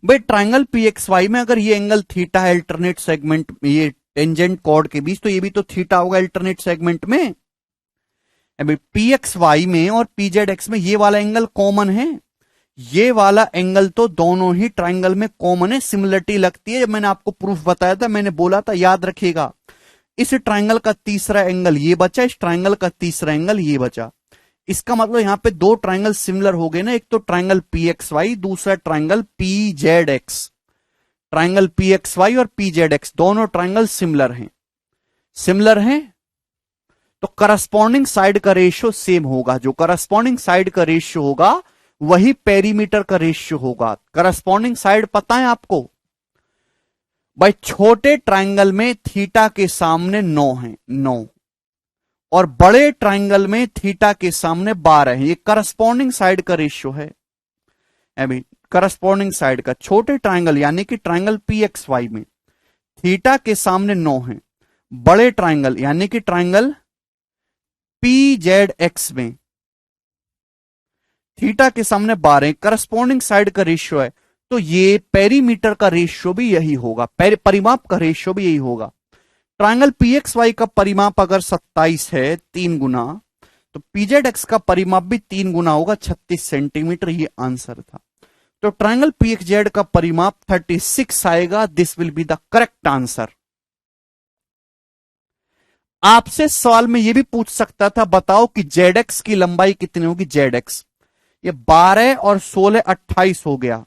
भाई ट्राइंगल पीएक्स वाई में अगर ये एंगल थीटा है अल्टरनेट सेगमेंट, ये टेंजेंट कॉर्ड के बीच, तो ये भी तो थीटा होगा अल्टरनेट सेगमेंट में। अभी पीएक्स वाई में और पीजेड एक्स में ये वाला एंगल कॉमन है, ये वाला एंगल तो दोनों ही ट्राइंगल में कॉमन है, सिमिलरिटी लगती है। जब मैंने आपको प्रूफ बताया था मैंने बोला था, याद रखिएगा। इस ट्राइंगल का तीसरा एंगल ये बचा, इस ट्राइंगल का तीसरा एंगल ये बचा। इसका मतलब यहां पे दो ट्राइंगल सिमिलर हो गए ना, एक तो ट्राइंगल पी एक्स वाई, दूसरा triangle P Z X. Triangle P X Y और पी जेड एक्स दोनों ट्राइंगल सिमिलर हैं, सिमिलर हैं। तो करस्पॉन्डिंग साइड का रेशियो सेम होगा, जो करस्पॉन्डिंग साइड का रेशियो होगा वही पेरीमीटर का रेशियो होगा। करस्पॉन्डिंग साइड पता है आपको, भाई छोटे ट्राइंगल में थीटा के सामने 9 है, 9, और बड़े ट्राइंगल में थीटा के सामने 12 है। ये करस्पॉन्डिंग साइड का रेशियो है। अभी करस्पॉन्डिंग साइड का छोटे ट्राइंगल यानी कि ट्राइंगल पी एक्स वाई में थीटा के सामने 9 है, बड़े ट्राइंगल यानी कि ट्राइंगल पी जेड एक्स में थीटा के सामने 12, करस्पॉन्डिंग साइड का रेशियो है। तो ये पेरीमीटर का रेशियो भी यही होगा, परिमाप का रेशियो भी यही होगा। ट्राइंगल पीएक्स वाई का परिमाप अगर 27 है 3 गुना, तो पीजेड एक्स का परिमाप भी 3 गुना होगा, 36 सेंटीमीटर। ये आंसर था। तो ट्राइंगल पीएक्स जेड का परिमाप 36 आएगा। This will be the correct answer. आपसे सवाल में यह भी पूछ सकता था, बताओ कि जेड एक्स की लंबाई कितनी होगी। जेड एक्स ये 12 और 16 28 हो गया,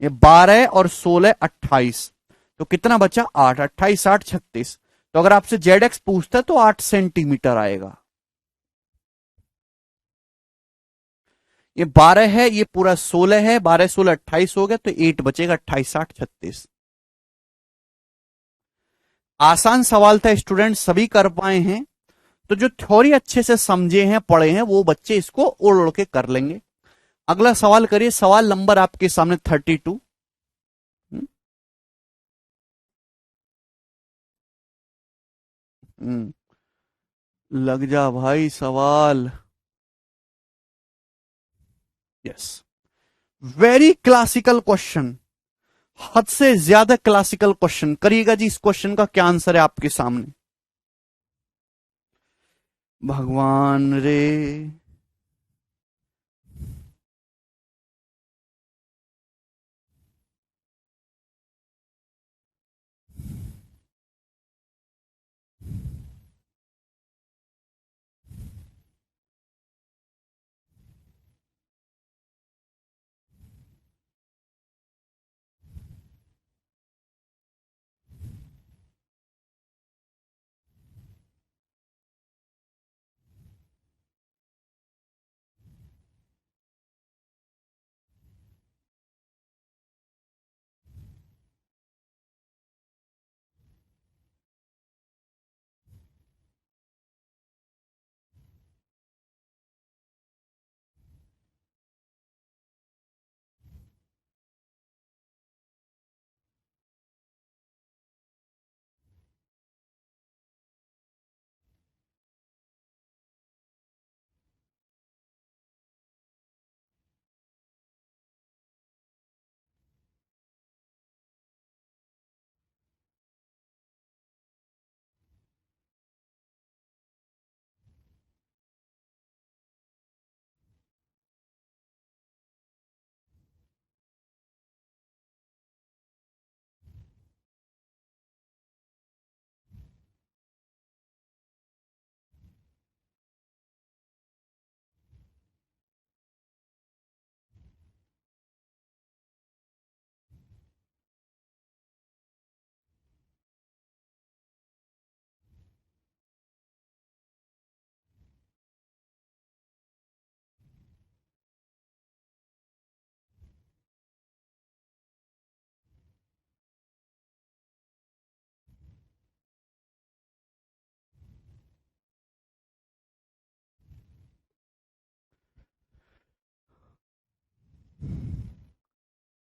ये 12 और 16 28, तो कितना बचा 8, 28 8 36। तो अगर आपसे जेड एक्स पूछता है तो 8 सेंटीमीटर आएगा। ये 12 है, ये पूरा 16 है, 12 16 28 हो गया, तो 8 बचेगा, 28 8 36। आसान सवाल था स्टूडेंट, सभी कर पाए हैं। तो जो थ्योरी अच्छे से समझे हैं पढ़े हैं वो बच्चे इसको ओढ़ ओढ़ के कर लेंगे। अगला सवाल करिए, सवाल नंबर आपके सामने 32। लग जा भाई सवाल। यस, वेरी क्लासिकल क्वेश्चन, हद से ज्यादा क्लासिकल क्वेश्चन। करिएगा जी, इस क्वेश्चन का क्या आंसर है आपके सामने। भगवान रे,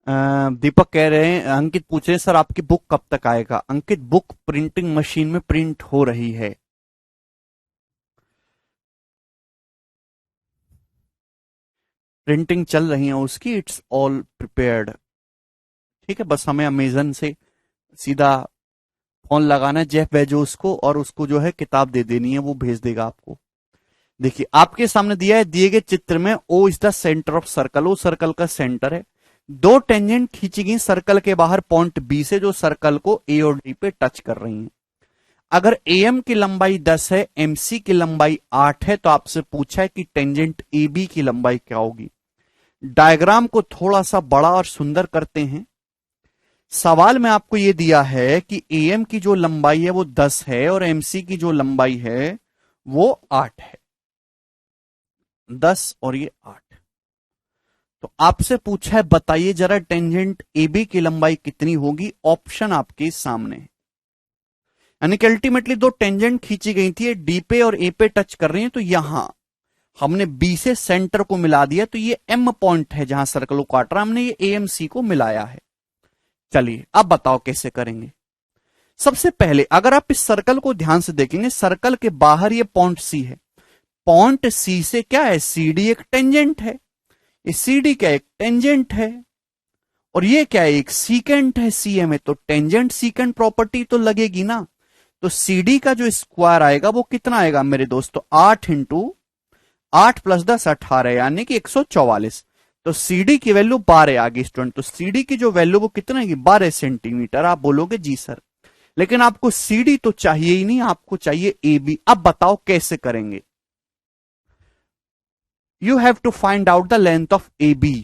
दीपक कह रहे हैं, अंकित पूछ रहे हैं सर आपकी बुक कब तक आएगा। अंकित बुक प्रिंटिंग मशीन में प्रिंट हो रही है। प्रिंटिंग चल रही है उसकी, इट्स ऑल प्रिपेयर्ड। ठीक है, बस हमें अमेजन से सीधा फोन लगाना है जेफ बेजोस को, और उसको जो है किताब दे देनी है, वो भेज देगा आपको। देखिए आपके सामने दिया है, दिए गए चित्र में O is the centre of circle, O circle का सेंटर है। दो टेंजेंट खींची गई सर्कल के बाहर पॉइंट बी से, जो सर्कल को ए और डी पे टच कर रही हैं। अगर एम की लंबाई 10 है, एमसी की लंबाई 8 है, तो आपसे पूछा है कि टेंजेंट ए बी की लंबाई क्या होगी। डायग्राम को थोड़ा सा बड़ा और सुंदर करते हैं। सवाल में आपको यह दिया है कि एम की जो लंबाई है वो 10 है और एमसी की जो लंबाई है वो 8 है। 10 और ये 8। तो आपसे पूछा है बताइए जरा टेंजेंट एबी की लंबाई कितनी होगी। ऑप्शन आपके सामने है, यानी कि अल्टीमेटली दो टेंजेंट खींची गई थी, डी पे और ए पे टच कर रही है, तो यहां हमने बी से सेंटर को मिला दिया, तो ये एम पॉइंट है जहां सर्कल को काट रहा, हमने ये ए एम सी को मिलाया है। चलिए अब बताओ कैसे करेंगे। सबसे पहले अगर आप इस सर्कल को ध्यान से देखेंगे, सर्कल के बाहर ये पॉइंट सी है, पॉइंट सी से क्या है, सी डी एक टेंजेंट है, ये सी डी क्या एक टेंजेंट है, और ये क्या है एक सीकेंट है सीएम में, तो टेंजेंट सीकेंट प्रॉपर्टी तो लगेगी ना। तो सीडी का जो स्क्वायर आएगा वो कितना आएगा मेरे दोस्तों, 8 इंटू 8 प्लस 10 18, यानी कि 144। तो सीडी की वैल्यू 12 आ गई स्टूडेंट। तो सीडी की जो वैल्यू वो कितना है, 12 सेंटीमीटर। आप बोलोगे जी सर, लेकिन आपको सीडी तो चाहिए ही नहीं, आपको चाहिए ए बी। अब बताओ कैसे करेंगे। You have to find out the length of A B.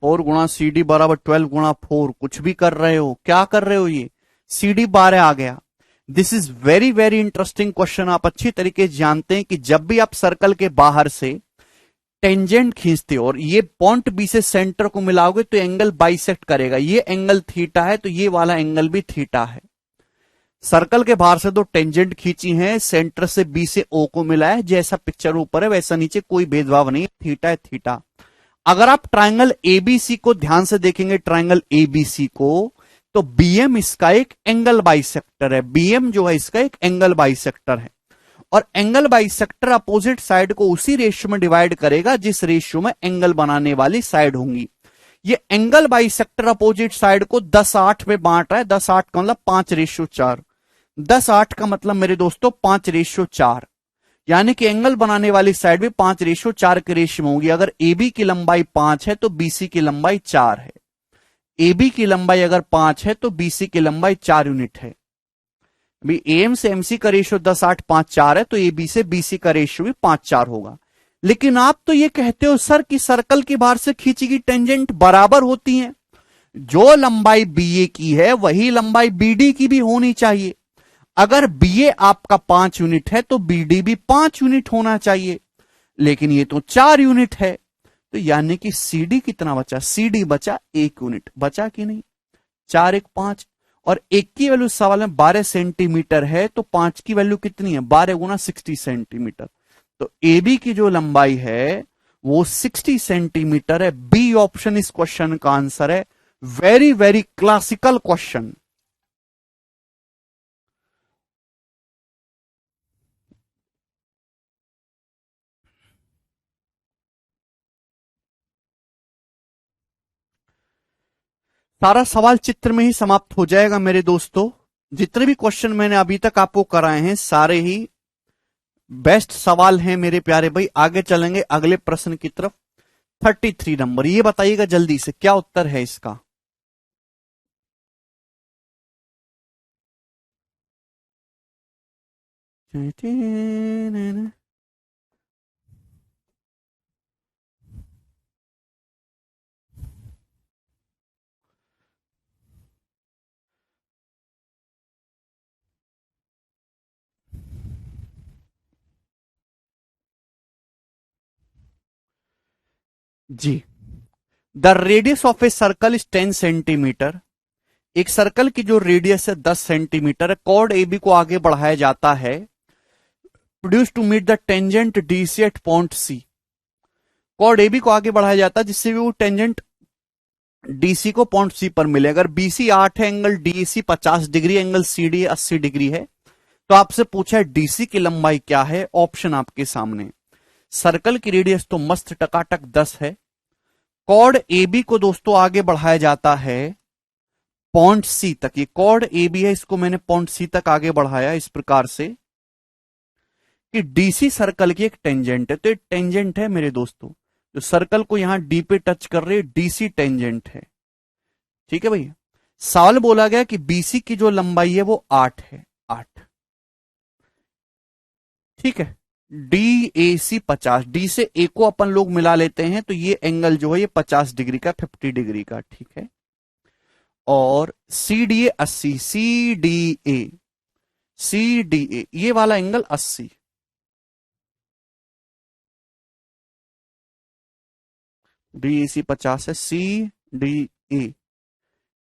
4 गुणा सी डी बराबर 12 गुणा 4, कुछ भी कर रहे हो, क्या कर रहे हो, ये सी डी 12 आ गया। This is very very interesting question. आप अच्छी तरीके से जानते हैं कि जब भी आप सर्कल के बाहर से टेंजेंट खींचते हो और ये पॉइंट बी से सेंटर को मिलाओगे तो एंगल बाइसेक्ट करेगा। ये एंगल थीटा है, तो ये वाला एंगल भी थीटा है। सर्कल के बाहर से दो टेंजेंट खींची हैं, सेंटर से बी से ओ को मिला है, जैसा पिक्चर ऊपर है वैसा नीचे, कोई भेदभाव नहीं, थीटा है थीटा। अगर आप ट्राइंगल एबीसी को ध्यान से देखेंगे, ट्राइंगल एबीसी को, तो बीएम इसका एक एंगल बाइसेक्टर है। बीएम जो है इसका एक एंगल बाइसेक्टर है, और एंगल बाइसेक्टर अपोजिट साइड को उसी रेशियो में डिवाइड करेगा जिस रेशियो में एंगल बनाने वाली साइड होंगी। ये एंगल बाइसेक्टर अपोजिट साइड को 10-8 में बांट रहा है। 10-8 का मतलब 5:4। 10-8 का मतलब मेरे दोस्तों 5:4, यानी कि एंगल बनाने वाली साइड भी 5:4 के रेशियो में होगी। अगर AB की लंबाई 5 है तो BC की लंबाई 4 है। AB की लंबाई अगर 5 है तो BC की लंबाई 4 यूनिट है। अभी AM से MC का रेशियो 10-8-5-4 है, तो AB से BC का रेशियो भी 5-4 होगा। लेकिन आप तो ये कहते हो सर कि सर्कल के बाहर से खींची गई टेंजेंट बराबर होती है, जो लंबाई BA की है वही लंबाई BD की भी होनी चाहिए। अगर BA आपका 5 यूनिट है तो BD भी 5 यूनिट होना चाहिए, लेकिन ये तो 4 यूनिट है। तो यानी कि CD कितना बचा, CD बचा 1 यूनिट, बचा कि नहीं, 4 1 5, और 1 की वैल्यू सवाल में 12 सेंटीमीटर है, तो 5 की वैल्यू कितनी है, 12 गुना 60 सेंटीमीटर। तो AB की जो लंबाई है वो 60 सेंटीमीटर है। बी ऑप्शन इस क्वेश्चन का आंसर है। Very very classical question. सारा सवाल चित्र में ही समाप्त हो जाएगा मेरे दोस्तों। जितने भी क्वेश्चन मैंने अभी तक आपको कराए हैं सारे ही बेस्ट सवाल हैं मेरे प्यारे भाई। आगे चलेंगे अगले प्रश्न की तरफ। 33 नंबर, ये बताइएगा जल्दी से क्या उत्तर है इसका। जी, the radius of a circle is 10 centimetre. एक सर्कल की जो रेडियस है 10 सेंटीमीटर है, कॉर्ड ए बी को आगे बढ़ाया जाता है, produce to meet the tangent D C at point C. Chord A B को आगे बढ़ाया जाता है जिससे भी वो टेंजेंट डीसी को पॉइंट सी पर मिले। अगर बीसी 8 है, angle DC 50 degree, angle CD 80 degree है, तो आपसे पूछा है डीसी की लंबाई क्या है। ऑप्शन आपके सामने, सर्कल की रेडियस तो मस्त टकाटक 10 है। कॉर्ड ए बी को दोस्तों आगे बढ़ाया जाता है पॉइंट सी तक। ये कॉर्ड ए बी है, इसको मैंने पॉइंट सी तक आगे बढ़ाया इस प्रकार से कि डीसी सर्कल की एक टेंजेंट है। तो ये टेंजेंट है मेरे दोस्तों, जो सर्कल को यहां डी पे टच कर रही है, डीसी टेंजेंट है। ठीक है भैया। सवाल बोला गया कि बीसी की जो लंबाई है वो 8 है, 8। ठीक है। डी ए सी 50, डी से ए को अपन लोग मिला लेते हैं, तो ये एंगल जो है ये 50 डिग्री का, 50 डिग्री का। ठीक है। और C D A 80, C D A, C D A ये वाला एंगल 80, डी ए सी 50 है, सी डी ए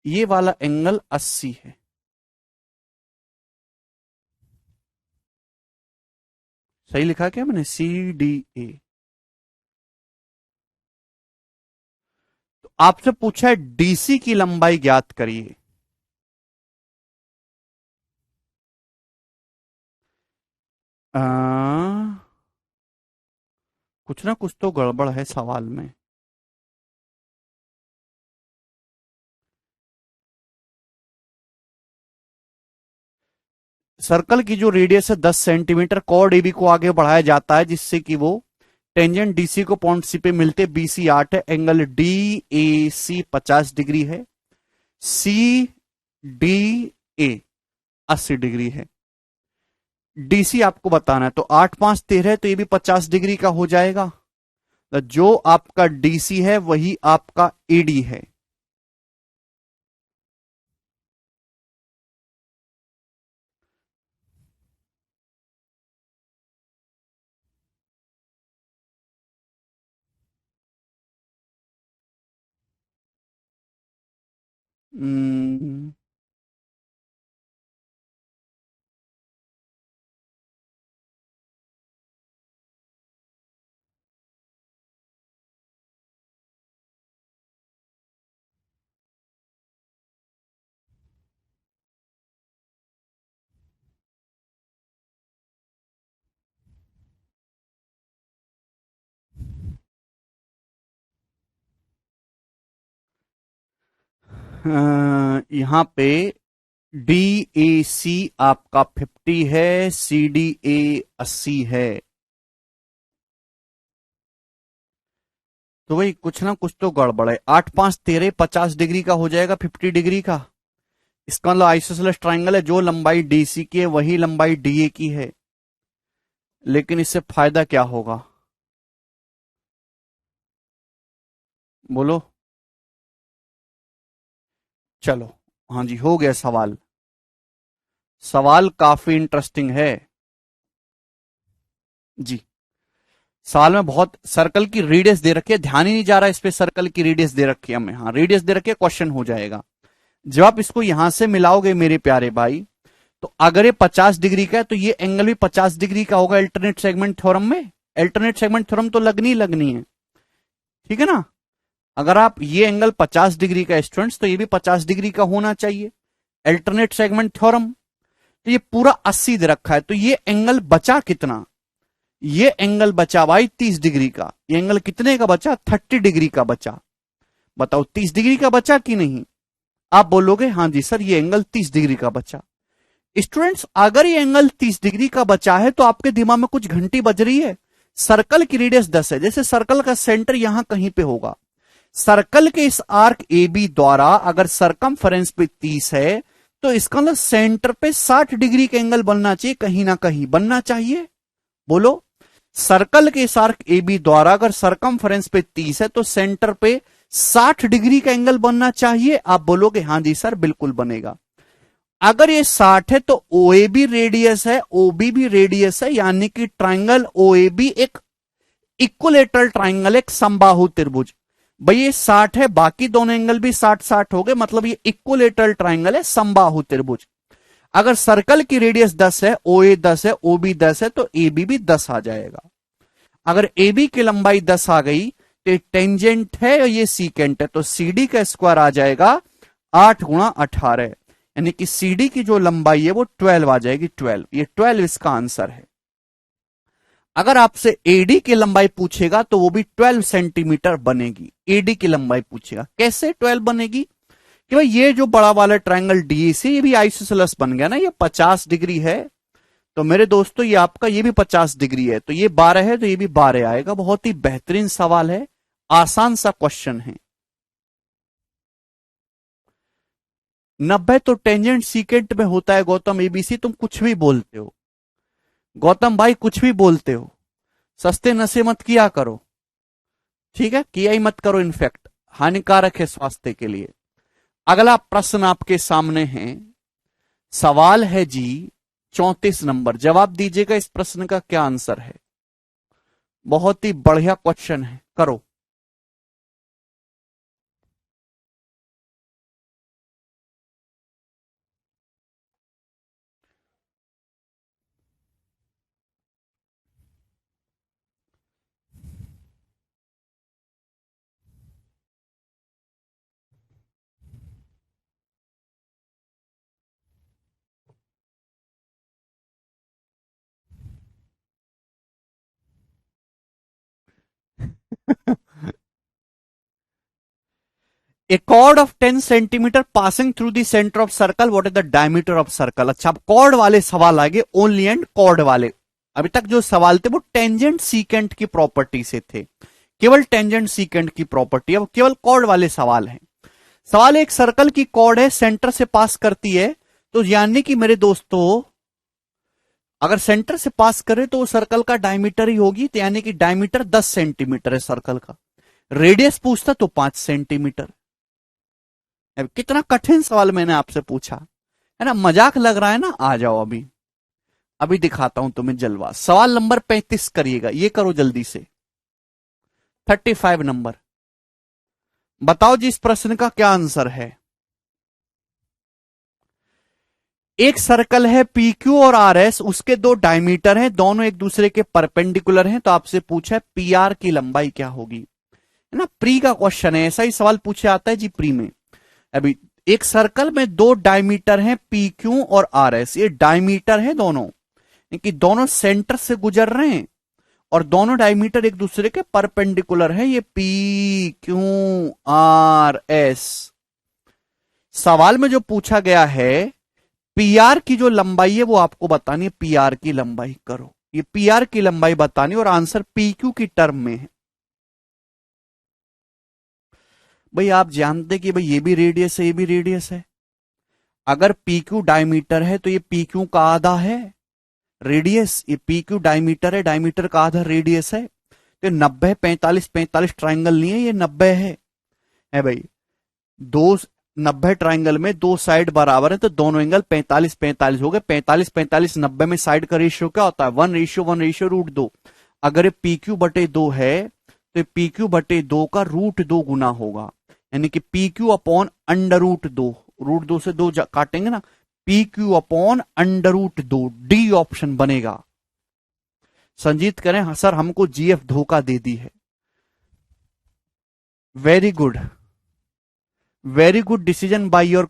ये वाला एंगल 80 है। सही लिखा क्या मैंने? C D A. तो आपसे पूछा है डीसी की लंबाई ज्ञात करिए। कुछ ना कुछ तो गड़बड़ है सवाल में। सर्कल की जो रेडियस है 10 सेंटीमीटर, कॉर्ड एबी को आगे बढ़ाया जाता है जिससे कि वो टेंजेंट डीसी को पॉइंट सी पे मिलते। बीसी 8 है, angle D A C 50 degree है, सी डी ए 80 डिग्री है। डीसी आपको बताना है, तो 8 5 13 है, तो ये भी 50 डिग्री का हो जाएगा। तो जो आपका डीसी है वही आपका एडी है। हम्म, यहां पे डी ए सी आपका 50 है, सी डी ए 80 है। तो भाई कुछ ना कुछ तो गड़बड़ है। 8 5 13 50 डिग्री का हो जाएगा, 50 डिग्री का। इसका मतलब आइसोसेलेस ट्राइंगल है, जो लंबाई डीसी की है वही लंबाई डीए की है। लेकिन इससे फायदा क्या होगा बोलो? चलो, हाँ जी, हो गया सवाल। सवाल काफी इंटरेस्टिंग है जी। सवाल में बहुत सर्कल की रेडियस दे रखी है, ध्यान ही नहीं जा रहा इस पे। सर्कल की रेडियस दे रखी है हमें, हाँ रेडियस दे रखी है, क्वेश्चन हो जाएगा। जब आप इसको यहां से मिलाओगे मेरे प्यारे भाई, तो अगर ये 50 डिग्री का है तो ये एंगल भी 50 डिग्री का होगा अल्टरनेट सेगमेंट थ्योरम में। अल्टरनेट सेगमेंट थ्योरम तो लगनी है, ठीक है ना। अगर आप ये एंगल 50 डिग्री का स्टूडेंट्स, तो ये भी 50 डिग्री का होना चाहिए अल्टरनेट सेगमेंट थ्योरम। तो ये पूरा 80 दे रखा है, तो ये एंगल बचा कितना? ये एंगल बचा भाई 30 डिग्री का। ये एंगल कितने का बचा? 30 डिग्री का बचा। बताओ 30 डिग्री का बचा कि नहीं? आप बोलोगे हाँ जी सर ये एंगल 30 डिग्री का बचा। स्टूडेंट्स अगर ये एंगल 30 डिग्री का बचा है तो आपके दिमाग में कुछ घंटी बज रही है। सर्कल की रेडियस 10 है, जैसे सर्कल का सेंटर यहां कहीं पे होगा, सर्कल के इस आर्क ए बी द्वारा अगर सरकमफेरेंस पे 30 है, तो इसका मतलब सेंटर पे 60 डिग्री का एंगल बनना चाहिए, कहीं ना कहीं बनना चाहिए। बोलो, सर्कल के इस आर्क ए बी द्वारा अगर सरकमफेरेंस पे 30 है तो सेंटर पे 60 डिग्री का एंगल बनना चाहिए। आप बोलोगे हाँ जी सर बिल्कुल बनेगा। अगर ये 60 है तो ओए भी रेडियस है, ओबी भी रेडियस है, यानी कि ट्राइंगल ओए बी एक इक्वलेटरल ट्राइंगल, एक समबाहु त्रिभुज। भाई ये 60 है, बाकी दोनों एंगल भी 60-60 हो गए, मतलब ये इक्वलेटरल ट्राइंगल है, समबाहु त्रिभुज। अगर सर्कल की रेडियस 10 है, ओए 10 है, ओबी 10 है, तो ए बी भी 10 आ जाएगा। अगर ए बी की लंबाई 10 आ गई तो टेंजेंट है और ये सीकेंट है, तो सीडी का स्क्वायर आ जाएगा 8 गुणा 18, यानी कि सीडी की जो लंबाई है वो 12 आ जाएगी, 12, ये 12 इसका आंसर है। अगर आपसे एडी की लंबाई पूछेगा तो वो भी 12 सेंटीमीटर बनेगी। एडी की लंबाई पूछेगा कैसे 12 बनेगी, कि भाई ये जो बड़ा वाला ट्रायंगल डीएसी ये भी आइसोसेलेस बन गया ना, ये 50 डिग्री है, तो मेरे दोस्तों ये आपका ये भी 50 डिग्री है, तो ये 12 है तो ये भी 12 आएगा। बहुत ही बेहतरीन सवाल है, आसान सा क्वेश्चन है। 90 तो टेंजेंट सीकेंट में होता है गौतम, एबीसी तुम कुछ भी बोलते हो गौतम भाई, कुछ भी बोलते हो, सस्ते नशे मत किया करो, ठीक है, किया ही मत करो, इनफैक्ट हानिकारक है स्वास्थ्य के लिए। अगला प्रश्न आपके सामने है, सवाल है जी 34 नंबर, जवाब दीजिएगा इस प्रश्न का क्या आंसर है। बहुत ही बढ़िया क्वेश्चन है, करो। A chord of 10 centimetre passing through the centre of circle, what is the diameter of circle. अच्छा, अब कॉर्ड वाले सवाल आगे, ओनली एंड कॉर्ड वाले। अभी तक जो सवाल थे वो टेंजेंट सीकेंट की प्रॉपर्टी से थे, केवल टेंजेंट सीकेंट की प्रॉपर्टी, अब केवल कॉर्ड वाले सवाल हैं। सवाल, एक सर्कल की कॉर्ड है, सेंटर से पास करती है, तो यानी कि मेरे दोस्तों अगर सेंटर से पास करे तो सर्कल का डायमीटर ही होगी, तो यानी कि डायमीटर 10 सेंटीमीटर है सर्कल का। रेडियस पूछता तो 5 सेंटीमीटर। अब कितना कठिन सवाल मैंने आपसे पूछा है ना, मजाक लग रहा है ना, आ जाओ अभी अभी दिखाता हूं तुम्हें जलवा। सवाल नंबर 35 करिएगा, ये करो जल्दी से। 35 नंबर, बताओ जी इस प्रश्न का क्या आंसर है। एक सर्कल है पी क्यू और आर एस, उसके दो डायमीटर हैं, दोनों एक दूसरे के परपेंडिकुलर हैं, तो आपसे पूछा है पी आर की लंबाई क्या होगी, है ना, प्री का क्वेश्चन है, ऐसा ही सवाल पूछे आता है जी प्री में। अभी एक सर्कल में दो डायमीटर हैं पी क्यू और आर एस, ये डायमीटर है दोनों, कि दोनों सेंटर से गुजर रहे हैं और दोनों डायमीटर एक दूसरे के परपेंडिकुलर है, ये पी क्यू आर एस। सवाल में जो पूछा गया है पीआर की जो लंबाई है वो आपको बतानी है, पीआर की लंबाई करो, ये पीआर की लंबाई बतानी और आंसर पीक्यू की टर्म में है। भाई आप जानते कि भाई ये भी रेडियस है, ये भी रेडियस है, अगर पीक्यू डायमीटर है तो ये पीक्यू का आधा है रेडियस, ये पीक्यू डायमीटर है, डायमीटर का आधा रेडियस है, तो 90 45 45 ट्राइंगल नहीं है, ये 90 है भाई। दो 90 ट्राइंगल में दो साइड बराबर है, तो दोनों एंगल 45 45 हो गए, 45 45 90 में साइड का रेशियो क्या होता है, 1:1:2। अगर ये PQ बटे 2 है तो पी क्यू बटे 2 का √2 गुना होगा, यानी कि PQ अपॉन √2, √2 से 2 काटेंगे ना, PQ अपॉन √2, डी ऑप्शन बनेगा। संजीत करें हाँ सर हमको जीएफ धोखा दे दी है, very good, very good decision by your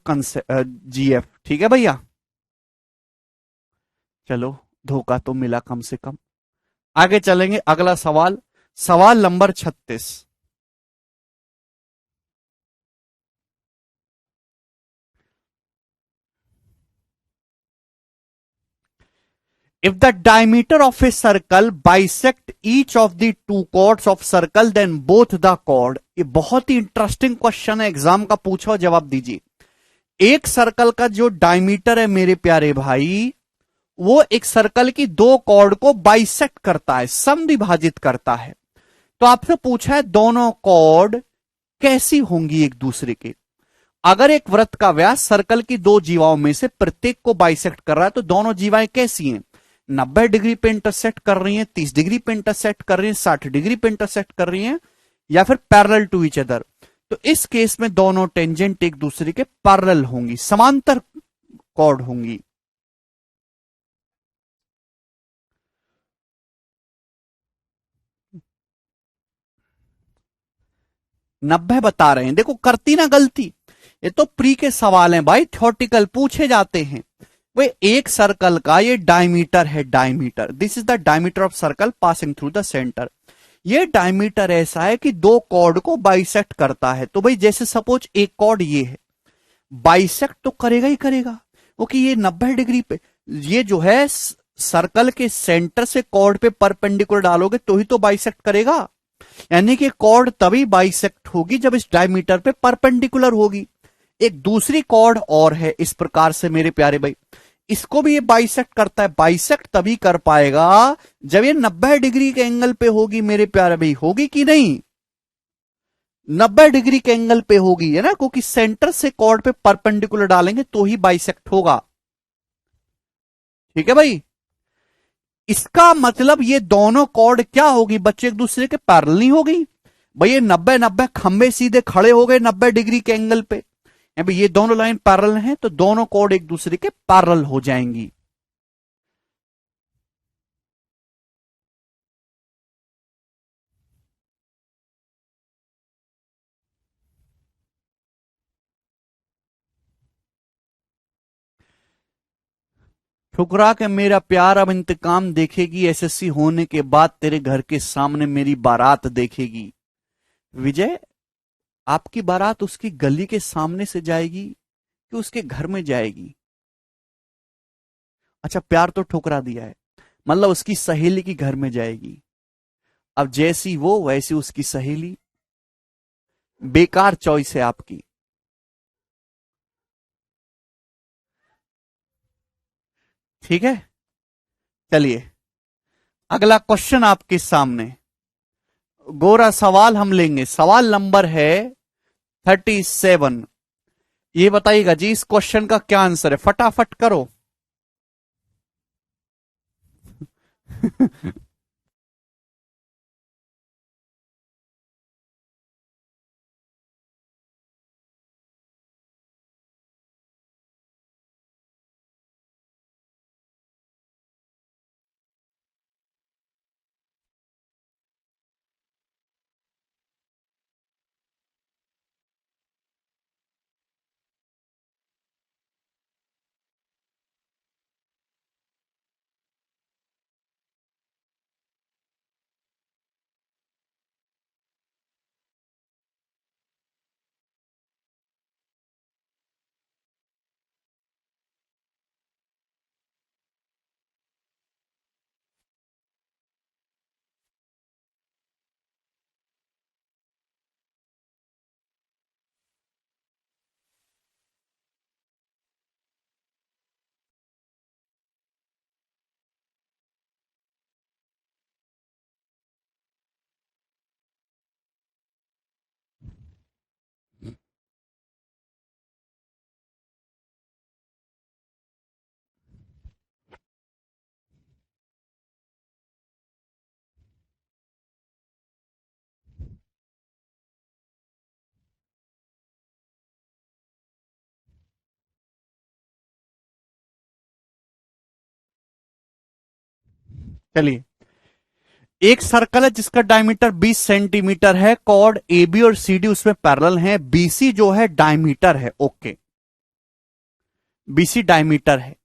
GF, ठीक है भैया, चलो धोखा तो मिला कम से कम। आगे चलेंगे, अगला सवाल, सवाल number 36। If the diameter of a circle bisect each of the two chords of circle, then both the chord, ये बहुत ही इंटरेस्टिंग क्वेश्चन है, एग्जाम का पूछा हो जवाब दीजिए। एक सर्कल का जो डायमीटर है मेरे प्यारे भाई, वो एक सर्कल की दो कॉर्ड को बाइसेक्ट करता है, समविभाजित करता है। तो आपसे पूछा है दोनों कॉर्ड कैसी होंगी एक दूसरे के। अगर एक वृत्त का व्यास सर्कल की दो जीवाओं में से प्रत्येक को बाइसेक्ट कर रहा है, तो दोनों जीवाएं कैसी हैं, 90 डिग्री पे इंटरसेक्ट कर रही हैं, 30 डिग्री पे इंटरसेक्ट कर रही हैं, 60 डिग्री पे इंटरसेक्ट कर रही हैं, या फिर पैरेलल टू ईच अदर। तो इस केस में दोनों टेंजेंट एक दूसरे के पैरेलल होंगी, समांतर कॉर्ड होंगी। 90 बता रहे हैं। देखो करती ना गलती, ये तो प्री के सवाल हैं भाई, थ्योरेटिकल पूछे जाते हैं। वे एक सर्कल का ये डायमीटर है, diameter, this is the diameter of circle passing through the centre. ये डायमीटर ऐसा है कि दो कॉर्ड को बाइसेक्ट करता है। तो भाई जैसे सपोज एक कॉर्ड ये है, बाइसेक्ट तो करेगा ही करेगा, क्योंकि ये 90 डिग्री पे, ये जो है सर्कल के सेंटर से कॉर्ड पे परपेंडिकुलर डालोगे तो ही तो बाइसेक्ट करेगा। यानी कि कॉर्ड तभी बाइसेक्ट होगी जब इस डायमीटर पे परपेंडिकुलर होगी। एक दूसरी कॉर्ड और है इस प्रकार से मेरे प्यारे भाई, इसको भी ये बाइसेक्ट करता है। बाइसेक्ट तभी कर पाएगा जब ये 90 डिग्री के एंगल पे होगी मेरे प्यारे भाई, होगी कि नहीं? 90 डिग्री के एंगल पे होगी, है ना, क्योंकि सेंटर से कॉर्ड पे परपेंडिकुलर डालेंगे तो ही बाइसेक्ट होगा। ठीक है भाई, इसका मतलब ये दोनों कॉर्ड क्या होगी बच्चे, एक दूसरे के पैरेलल नहीं होगी। भाई ये 90-90 खंबे सीधे खड़े हो गए 90 डिग्री के एंगल पे, भाई ये दोनों लाइन पैरेलल हैं तो दोनों कॉर्ड एक दूसरे के पैरेलल हो जाएंगी। ठुकरा के मेरा प्यार अब इंतकाम देखेगी, एसएससी होने के बाद तेरे घर के सामने मेरी बारात देखेगी। विजय, आपकी बारात उसकी गली के सामने से जाएगी कि उसके घर में जाएगी? अच्छा, प्यार तो ठुकरा दिया है, मतलब उसकी सहेली की घर में जाएगी। अब जैसी वो वैसी उसकी सहेली, बेकार चॉइस है आपकी। ठीक है, चलिए अगला क्वेश्चन आपके सामने, गोरा सवाल हम लेंगे, सवाल नंबर है 37। ये बताइएगा जी इस क्वेश्चन का क्या आंसर है, फटाफट करो। चलिए, एक सर्कल है जिसका डायमीटर 20 सेंटीमीटर है, कॉर्ड ए बी और सी डी उसमें पैरेलल हैं, बीसी जो है डायमीटर है, ओके, बीसी डायमीटर है,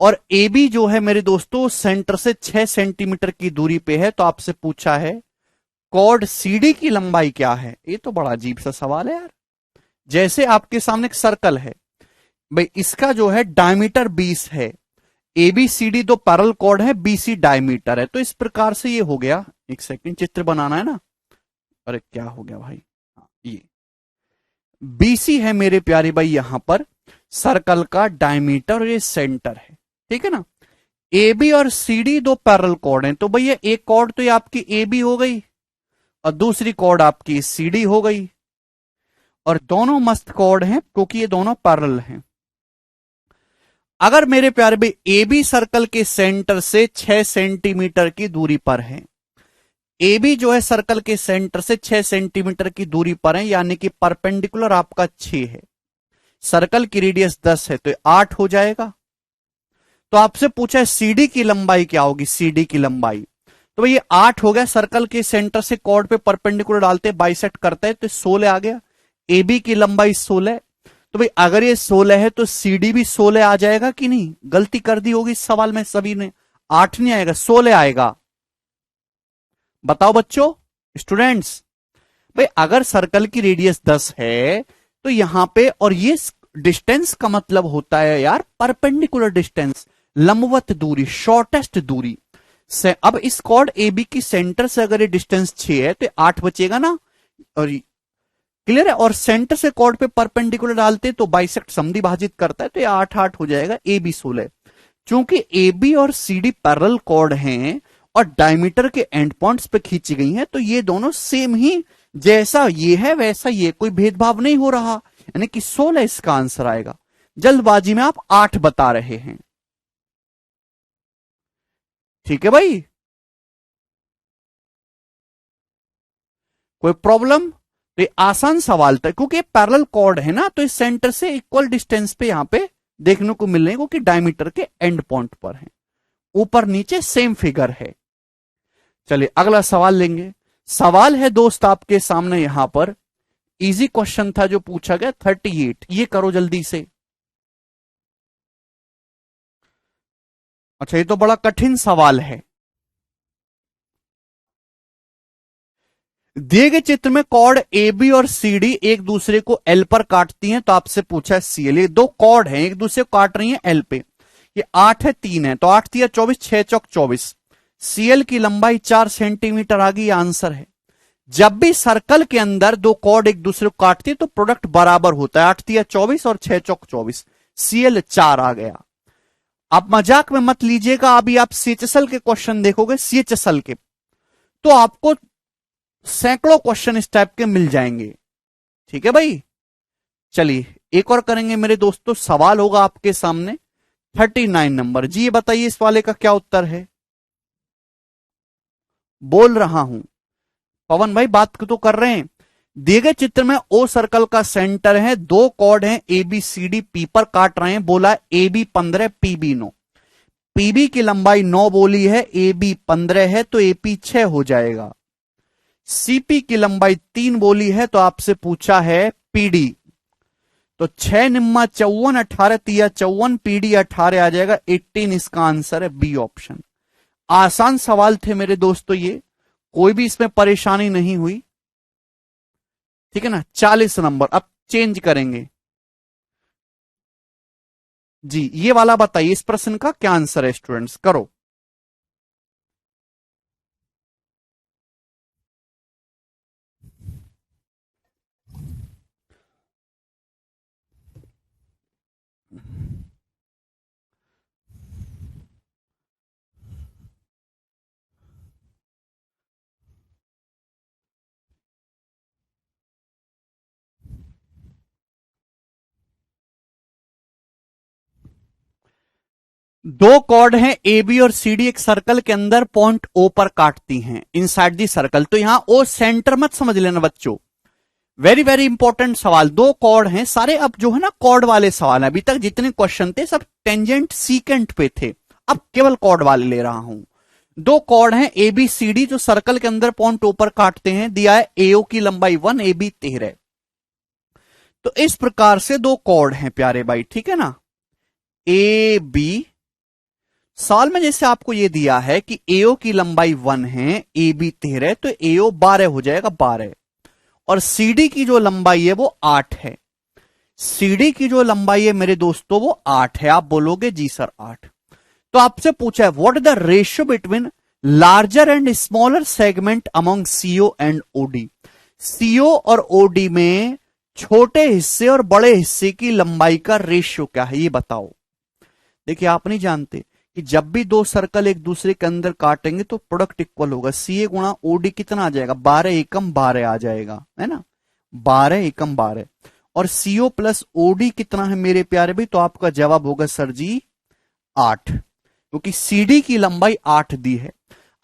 और ए बी जो है मेरे दोस्तों सेंटर से 6 सेंटीमीटर की दूरी पे है। तो आपसे पूछा है कॉर्ड सीडी की लंबाई क्या है। ये तो बड़ा अजीब सा सवाल है यार। जैसे आपके सामने एक सर्कल है, भाई इसका जो है डायमीटर 20 है, ए बी सी डी दो पैरेलल कॉर्ड है, बीसी डायमीटर है, तो इस प्रकार से ये हो गया। एक सेकंड, चित्र बनाना है ना, अरे क्या हो गया भाई, ये बीसी है मेरे प्यारे भाई यहां पर सर्कल का डायमीटर, और ये सेंटर है, ठीक है ना। ए बी और सी डी दो पैरेलल कॉर्ड हैं, तो भैया एक कॉर्ड तो ये आपकी ए बी हो गई और दूसरी कॉर्ड आपकी सी डी हो गई, और दोनों मस्त कॉर्ड हैं क्योंकि ये दोनों पैरेलल हैं। अगर मेरे प्यारे भाई ए बी सर्कल के सेंटर से 6 सेंटीमीटर की दूरी पर है, ए बी जो है सर्कल के सेंटर से 6 सेंटीमीटर की दूरी पर है, यानी कि परपेंडिकुलर आपका 6 है, सर्कल की रेडियस 10 है, तो 8 हो जाएगा। तो आपसे पूछा है सीडी की लंबाई क्या होगी, सीडी की लंबाई, तो भाई ये 8 हो गया, सर्कल के सेंटर से कॉर्ड पे परपेंडिकुलर डालते बाइसेक्ट करते हैं तो 16 आ गया। ए बी की लंबाई 16, तो भाई अगर ये 16 है तो सी डी भी 16 आ जाएगा कि नहीं? गलती कर दी होगी इस सवाल में सभी ने, 8 नहीं आएगा 16 आएगा। बताओ बच्चों, स्टूडेंट्स, भाई अगर सर्कल की रेडियस 10 है तो यहां पे, और ये डिस्टेंस का मतलब होता है यार परपेंडिकुलर डिस्टेंस, लंबवत दूरी, शॉर्टेस्ट दूरी से। अब इस कॉर्ड ए बी की सेंटर से अगर ये डिस्टेंस 6 है तो 8 बचेगा ना, और क्लियर है। और सेंटर से कॉर्ड पे परपेंडिकुलर डालते तो बाइसेक्ट समद्वि भाजित करता है तो ये 8 8 हो जाएगा, ए बी 16। चूंकि ए बी और सी डी पैरेलल कॉर्ड हैं और डायमीटर के एंड पॉइंट्स पे खींची गई हैं, तो ये दोनों सेम ही, जैसा ये है वैसा ये, कोई भेदभाव नहीं हो रहा, यानी कि 16 इसका आंसर आएगा। जल्दबाजी में आप 8 बता रहे हैं, ठीक है भाई, कोई प्रॉब्लम? तो ये आसान सवाल था क्योंकि पैरेलल कॉर्ड है ना, तो इस सेंटर से इक्वल डिस्टेंस पे यहां पे देखने को मिल रहे हैं क्योंकि डायमीटर के एंड पॉइंट पर है, ऊपर नीचे सेम फिगर है। चलिए अगला सवाल लेंगे। सवाल है दोस्त आपके सामने यहां पर, इजी क्वेश्चन था जो पूछा गया 38, ये करो जल्दी से। अच्छा ये तो बड़ा कठिन सवाल है। दिए गए चित्र में कॉर्ड ए बी और सी डी एक दूसरे को एल पर काटती हैं, तो आपसे पूछा है सी एल। ये दो कॉर्ड हैं एक दूसरे को काट रही हैं एल पे, ये 8 है 3 है, तो 8 तिया 24, 6 चौक 24। सीएल की लंबाई 4 सेंटीमीटर आ गई, आंसर है। जब भी सर्कल के अंदर दो कॉर्ड एक दूसरे को काटती है तो प्रोडक्ट बराबर होता है, 8 तिया 24 और 6 चौक 24, सीएल 4 आ गया। आप मजाक में मत लीजिएगा, अभी आप सीएचएसएल के क्वेश्चन देखोगे सीएचएसएल के, तो आपको सैकड़ों क्वेश्चन इस टाइप के मिल जाएंगे, ठीक है भाई। चलिए एक और करेंगे मेरे दोस्तों, सवाल होगा आपके सामने 39 नंबर। जी ये बताइए इस वाले का क्या उत्तर है? बोल रहा हूं पवन भाई, बात तो कर रहे हैं। दिए गए चित्र में ओ सर्कल का सेंटर है, दो कॉर्ड हैं A B C D P पर काट रहे हैं, बोला A B 15 P B 9। PB की लंबाई 9 बोली है, ए बी 15 है तो एपी 6 हो जाएगा। सीपी की लंबाई 3 बोली है तो आपसे पूछा है पीडी, तो 6 निम्मा 54, 18 तिया 54, पीडी 18 आ जाएगा, 18 इसका आंसर है, बी ऑप्शन। आसान सवाल थे मेरे दोस्तों ये, कोई भी इसमें परेशानी नहीं हुई, ठीक है ना। 40 नंबर अब चेंज करेंगे। जी ये वाला बताइए, इस प्रश्न का क्या आंसर है स्टूडेंट्स, करो। दो कॉर्ड हैं ए बी और सी डी एक सर्कल के अंदर पॉइंट ओ पर काटती हैं इनसाइड दी सर्कल, तो यहां ओ सेंटर मत समझ लेना बच्चों, वेरी वेरी इंपॉर्टेंट सवाल। दो कॉर्ड हैं सारे, अब जो है ना कॉर्ड वाले सवाल है, अभी तक जितने क्वेश्चन थे सब टेंजेंट सीकेंट पे थे, अब केवल कॉर्ड वाले ले रहा हूं। दो कॉर्ड हैं ए बी सी डी जो सर्कल के अंदर पॉइंट ओ पर काटते हैं, दिया है एओ की लंबाई 1 ए बी 13। तो इस प्रकार से दो कॉर्ड हैं प्यारे भाई, ठीक है ना, ए बी। साल में जैसे आपको यह दिया है कि एओ की लंबाई 1 है ए बी 13, तो एओ 12 हो जाएगा 12, और सीडी की जो लंबाई है वो 8 है। सीडी की जो लंबाई है मेरे दोस्तों वो 8 है, आप बोलोगे जी सर 8। तो आपसे पूछा है what is the ratio between larger and smaller segment among CO and OD. CO और ओडी में छोटे हिस्से और बड़े हिस्से की लंबाई का रेशियो क्या है ये बताओ। देखिए आप नहीं जानते कि जब भी दो सर्कल एक दूसरे के अंदर काटेंगे तो प्रोडक्ट इक्वल होगा, सीए गुणा ओडी कितना आ जाएगा, 12 एकम 12 आ जाएगा, है ना, 12 एकम 12। और सीओ प्लस ओडी कितना है मेरे प्यारे भाई, तो आपका जवाब होगा सर जी 8, क्योंकि सीडी की लंबाई 8 दी है।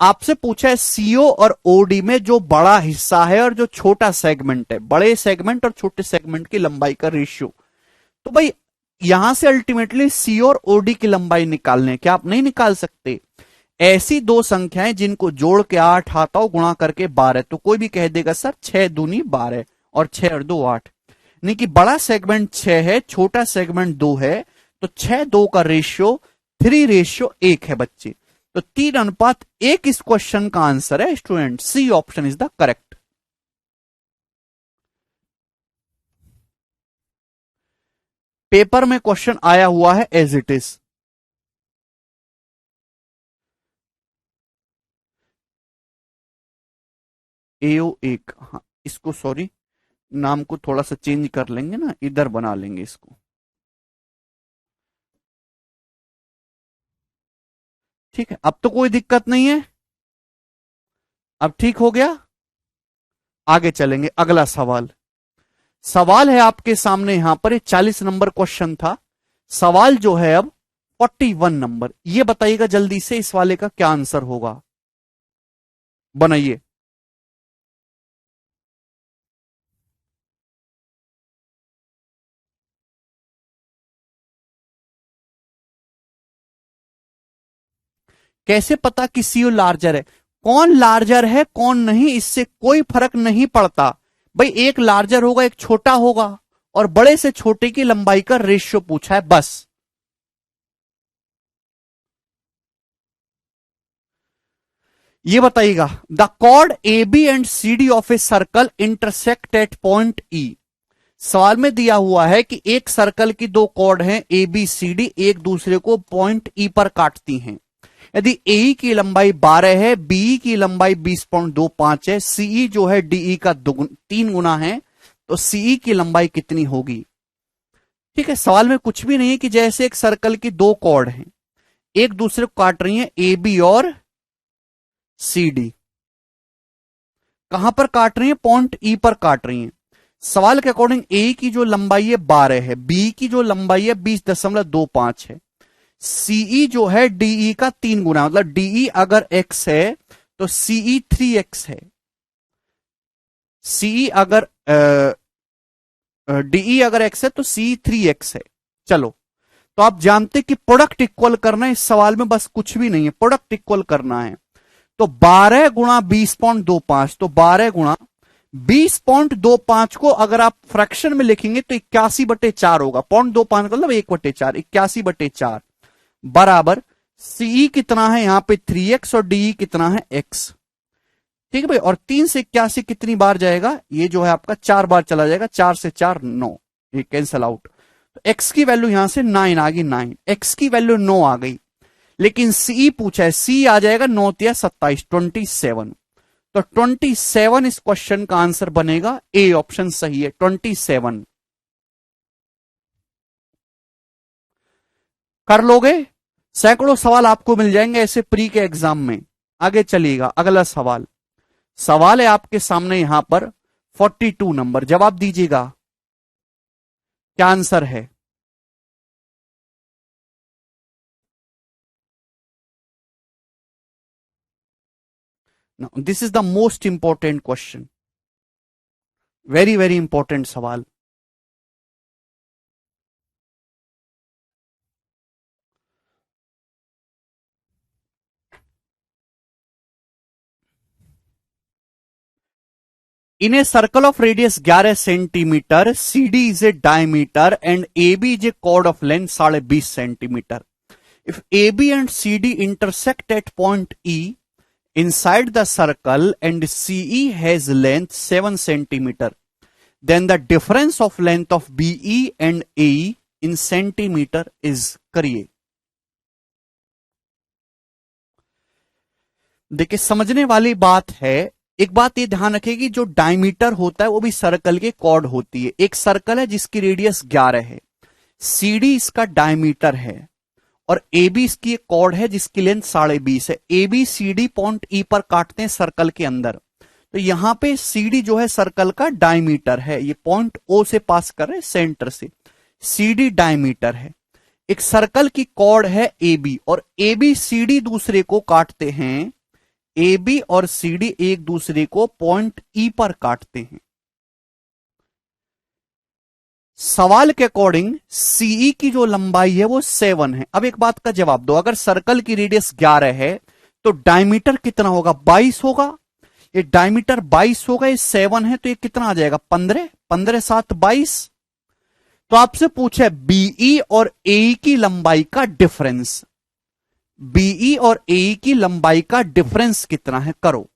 आपसे पूछा है सीओ और ओडी में जो बड़ा हिस्सा है और जो छोटा सेगमेंट है, बड़े सेगमेंट और छोटे सेगमेंट की लंबाई का रेशियो। तो भाई यहां से अल्टीमेटली सी और ओडी की लंबाई निकालने, क्या आप नहीं निकाल सकते? ऐसी दो संख्याएं जिनको जोड़ के 8 आता हो, गुणा करके 12। तो कोई भी कह देगा सर 6 दूनी 12 और 6 और 2 8। नहीं कि बड़ा सेगमेंट 6 है, छोटा सेगमेंट 2 है, तो 6-2 का रेशियो 3:1 है बच्चे। तो 3:1 इस क्वेश्चन का आंसर है student. C option is the correct. Paper में क्वेश्चन आया हुआ है एज इट इज। AO1, हाँ इसको सॉरी नाम को थोड़ा सा चेंज कर लेंगे ना, इधर बना लेंगे इसको। ठीक है, अब तो कोई दिक्कत नहीं है, अब ठीक हो गया। आगे चलेंगे, अगला सवाल। सवाल है आपके सामने यहां पर, 40 नंबर क्वेश्चन था। सवाल जो है अब 41 नंबर। ये बताइएगा जल्दी से इस वाले का क्या आंसर होगा, बनाइए। कैसे पता कि सीओ लार्जर है? कौन लार्जर है कौन नहीं, इससे कोई फर्क नहीं पड़ता भाई। एक लार्जर होगा एक छोटा होगा, और बड़े से छोटे की लंबाई का रेशियो पूछा है बस। ये बताइएगा, the chord A B and C D of a circle intersect at point E. सवाल में दिया हुआ है कि एक सर्कल की दो कॉर्ड हैं ए बी सी डी, एक दूसरे को पॉइंट ई पर काटती हैं। यदि ए की लंबाई 12 है, बी की लंबाई 20.25 है, सीई जो है डीई का 3 गुना है, तो सीई की लंबाई कितनी होगी? ठीक है, सवाल में कुछ भी नहीं है कि जैसे एक सर्कल की दो कॉर्ड हैं, एक दूसरे को काट रही हैं, ए बी और सी डी। कहां पर काट रही हैं? पॉइंट ई पर काट रही हैं। सवाल के अकॉर्डिंग ए की जो लंबाई है 12 है, बी की जो लंबाई है 20.25 है, सीई जो है डीई का 3 गुना, मतलब डीई अगर x है तो सीई 3x है। सीई अगर डीई अगर x है तो सीई 3x है। चलो, तो आप जानते कि प्रोडक्ट इक्वल करना है इस सवाल में, बस कुछ भी नहीं है, प्रोडक्ट इक्वल करना है। तो 12 गुणा 20.25, तो 12 गुणा 20.25 को अगर आप फ्रैक्शन में लिखेंगे तो 81/4 होगा। 0.25 का मतलब 1/4, 81/4 बराबर सीई कितना है यहां पे 3x और डीई कितना है x। ठीक है भाई, और 3 से 81 कितनी बार जाएगा? ये जो है आपका 4 बार चला जाएगा, 4 से 4 9, ये कैंसल आउट। तो x की वैल्यू यहां से 9 आ गई, 9 x की वैल्यू 9 आ गई। लेकिन सी पूछा है, सी आ जाएगा 9 या 27, 27। तो 27 इस क्वेश्चन का आंसर बनेगा, ए ऑप्शन सही है 27। कर लोगे? सैकड़ों सवाल आपको मिल जाएंगे ऐसे प्री के एग्जाम में। आगे चलिएगा, अगला सवाल। सवाल है आपके सामने यहां पर 42 नंबर, जवाब दीजिएगा क्या आंसर है। This is the most important question, very very important सवाल। In a circle of radius 11 centimetre, CD is a diameter and AB is a chord of length 20.5 centimetre. If AB and CD intersect at point E inside the circle and CE has length 7 centimeter, then the difference of length of BE and AE in centimeter is, करिए। देखिए, समझने वाली बात है। एक बात ये ध्यान रखेगी, जो डायमीटर होता है वो भी सर्कल के कॉर्ड होती है। एक सर्कल है जिसकी रेडियस 11 है, सीडी इसका डायमीटर है, और ए बी इसकी एक कॉर्ड है जिसकी लेंथ 20.5 है। A B C D point E पर काटते हैं सर्कल के अंदर। तो यहां पे सी डी जो है सर्कल का डायमीटर है, ये पॉइंट ओ से पास कर रहे हैं सेंटर से, सी डी डायमीटर है। एक सर्कल की कॉर्ड है ए बी, और ए बी सी डी दूसरे को काटते हैं। ए बी और सी डी एक दूसरे को पॉइंट ई पर काटते हैं। सवाल के अकॉर्डिंग सीई की जो लंबाई है वो 7 है। अब एक बात का जवाब दो, अगर सर्कल की रेडियस 11 है तो डायमीटर कितना होगा? 22 होगा। ये डायमीटर 22 होगा, ये 7 है, तो ये कितना आ जाएगा? 15। 15 7 22। तो आपसे पूछा है बीई और एई की लंबाई का डिफरेंस। बीई और एई की लंबाई का डिफरेंस कितना है? करो।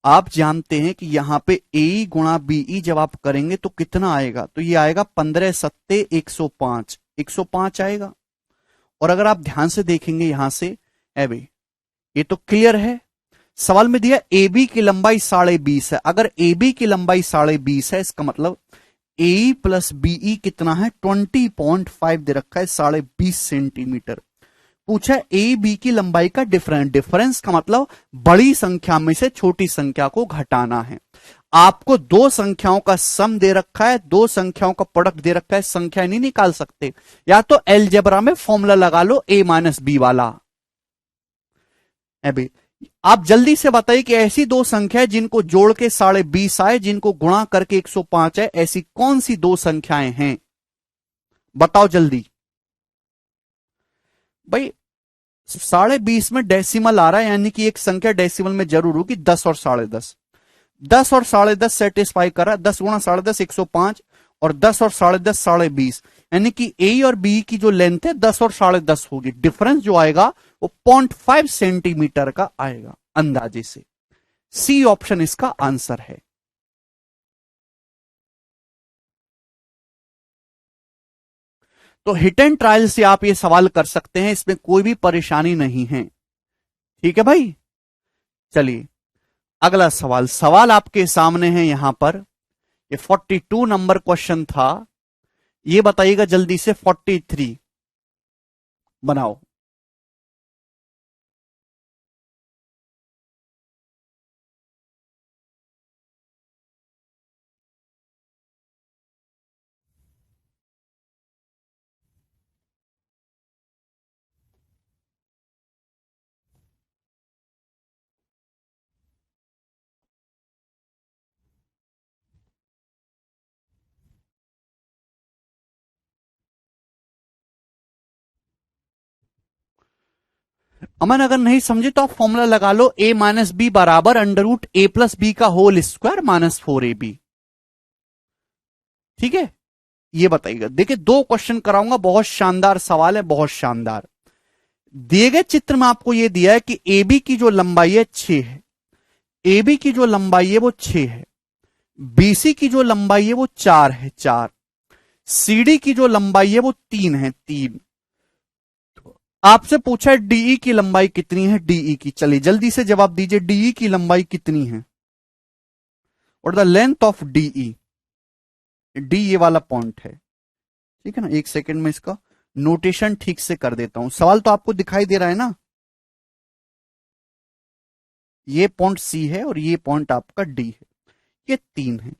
आप जानते हैं कि यहां पे ए गुणा बीई जब आप करेंगे तो कितना आएगा? तो ये आएगा 15 सत्ते 105, 105 आएगा। और अगर आप ध्यान से देखेंगे यहां से, भाई ये तो क्लियर है। सवाल में दिया ए बी की लंबाई 20.5 है। अगर ए बी की लंबाई 20.5 है, इसका मतलब ए प्लस बीई कितना है? 20.5 दे रखा है, 20.5 सेंटीमीटर। पूछा ए बी की लंबाई का डिफरेंस। डिफरेंस का मतलब बड़ी संख्या में से छोटी संख्या को घटाना है। आपको दो संख्याओं का सम दे रखा है, दो संख्याओं का प्रोडक्ट दे रखा है, संख्या नहीं निकाल सकते। या तो अलजेब्रा में फॉर्मूला लगा लो ए माइनस बी वाला। अभी आप जल्दी से बताइए कि ऐसी दो संख्या है जिनको जोड़ के 20.5 आए, जिनको गुणा करके 105 है, ऐसी कौन सी दो संख्याएं हैं? बताओ जल्दी। भाई 20.5 में डेसिमल आ रहा है, यानी कि एक संख्या डेसिमल में जरूर होगी। 10 और 10.5, 10 और 10.5 सेटिस्फाई कर रहा है। 10 गुणा 10.5 105, और 10 और 10.5 20.5, यानी कि ए और बी की जो लेंथ है 10 और 10.5 होगी। डिफरेंस जो आएगा वो 0.5 सेंटीमीटर का आएगा अंदाजे से। सी ऑप्शन इसका आंसर है। तो हिट एंड ट्रायल से आप ये सवाल कर सकते हैं, इसमें कोई भी परेशानी नहीं है। ठीक है भाई, चलिए अगला सवाल। सवाल आपके सामने है यहां पर। ये 42 नंबर क्वेश्चन था। ये बताइएगा जल्दी से 43 बनाओ। अमन अगर नहीं समझे तो आप फॉर्मूला लगा लो, ए माइनस बी बराबर अंडर रूट ए प्लस बी का होल स्क्वायर माइनस 4ab। ठीक है, ये बताइएगा। देखिए दो क्वेश्चन कराऊंगा, बहुत शानदार सवाल है, बहुत शानदार। दिए गए चित्र में आपको यह दिया है कि ए बी की जो लंबाई है 6 है, ए बी की जो लंबाई है वो 6 है, बीसी की जो लंबाई है वो 4 है, 4, सीडी की जो लंबाई है वो 3 है, 3। आपसे पूछा है डीई की लंबाई कितनी है? डीई की, चलिए जल्दी से जवाब दीजिए, डीई की लंबाई कितनी है? और the length of DE, D ये वाला पॉइंट है। ठीक है ना, एक सेकंड में इसका नोटेशन ठीक से कर देता हूं। सवाल तो आपको दिखाई दे रहा है ना, ये पॉइंट सी है और ये पॉइंट आपका डी है, ये 3 है।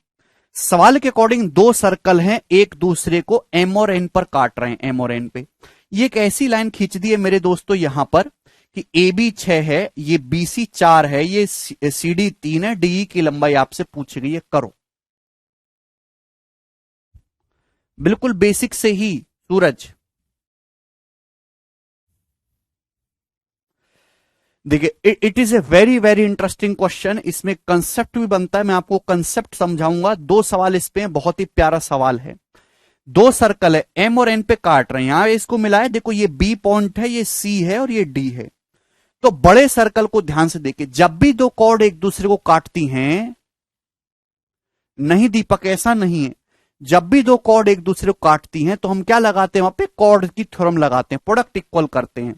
सवाल के अकॉर्डिंग दो सर्कल हैं, एक दूसरे को एम और एन पर काट रहे हैं, एम और एन पे। ये एक ऐसी लाइन खींच दी है मेरे दोस्तों यहां पर कि ए बी 6 है, ये बी सी 4 है, ये सी डी 3 है, डी की लंबाई आपसे पूछी गई है। करो, बिल्कुल बेसिक से ही सूरज। देखिए it is a very very interesting question. इसमें कंसेप्ट भी बनता है, मैं आपको कंसेप्ट समझाऊंगा। दो सवाल इस पे, बहुत ही प्यारा सवाल है। दो सर्कल है, एम और एन पे काट रहे हैं, यहां इसको मिलाए, देखो ये बी पॉइंट है, ये सी है और ये डी है। तो बड़े सर्कल को ध्यान से देखिए, जब भी दो कॉर्ड एक दूसरे को काटती हैं, नहीं दीपक ऐसा नहीं है, जब भी दो कॉर्ड एक दूसरे को काटती हैं तो हम क्या लगाते हैं? वहां पे कॉर्ड की थ्योरम लगाते हैं, प्रोडक्ट इक्वल करते हैं।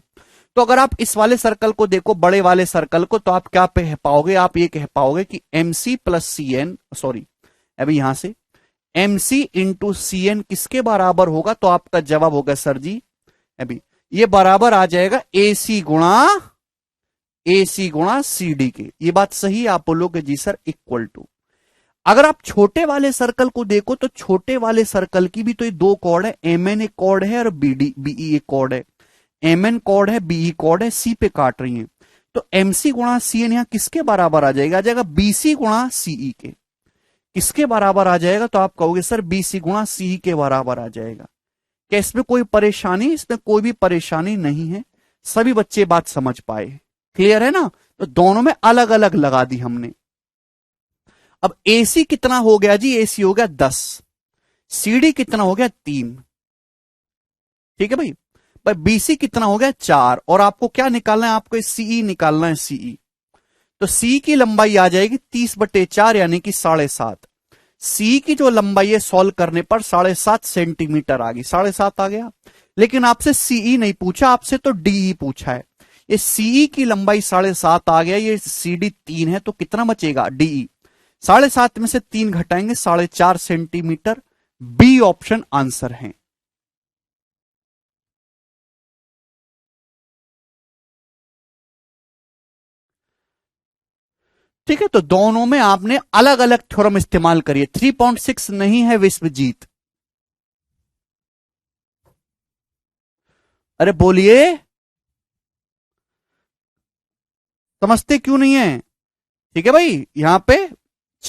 तो अगर आप इस वाले सर्कल को देखो, बड़े वाले सर्कल को, तो आप क्या कह पाओगे? आप ये कह पाओगे कि M C plus C N, sorry अभी यहां से M C into C N किसके बराबर होगा? तो आपका जवाब होगा सर जी, अभी ये बराबर आ जाएगा ए सी गुणा सी डी के। ये बात सही आप बोलोगे जी सर, इक्वल टू। अगर आप छोटे वाले सर्कल को देखो तो छोटे वाले सर्कल की भी तो ये दो कॉर्ड है, एम एन एक कॉर्ड है और बीई एक कॉर्ड है। एम एन कॉर्ड है, बीई कॉर्ड है, सी पे काट रही है। तो एमसी गुणा सी एन यहां किसके बराबर आ जाएगा? आ जाएगा बीसी गुणा सीई के। किसके बराबर आ जाएगा? तो आप कहोगे सर बीसी गुणा सीई के बराबर आ जाएगा। क्या इसमें कोई परेशानी? इसमें कोई भी परेशानी नहीं है, सभी बच्चे बात समझ पाए। क्लियर है ना? तो दोनों में अलग अलग लगा दी हमने। अब AC कितना हो गया जी? AC हो गया 10। CD कितना हो गया? 3। ठीक है भाई। पर BC कितना हो गया? 4। और आपको क्या निकालना है? आपको CE निकालना है, CE। तो C की लंबाई आ जाएगी 30/4 यानी कि 7.5। C की जो लंबाई है सॉल्व करने पर 7.5 सेंटीमीटर आ गई। 7.5 आ गया। लेकिन आपसे CE नहीं पूछा, आपसे तो DE पूछा है। ये CE की लंबाई 7.5 आ गया, ये CD 3 है, तो कितना बचेगा? DE। 7.5 में से 3 घटाएंगे, 4.5 सेंटीमीटर। बी ऑप्शन आंसर है। ठीक है, तो दोनों में आपने अलग अलग थ्योरम इस्तेमाल करिए। 3.6 नहीं है विश्वजीत। अरे बोलिए, समझते क्यों नहीं है? ठीक है भाई, यहां पे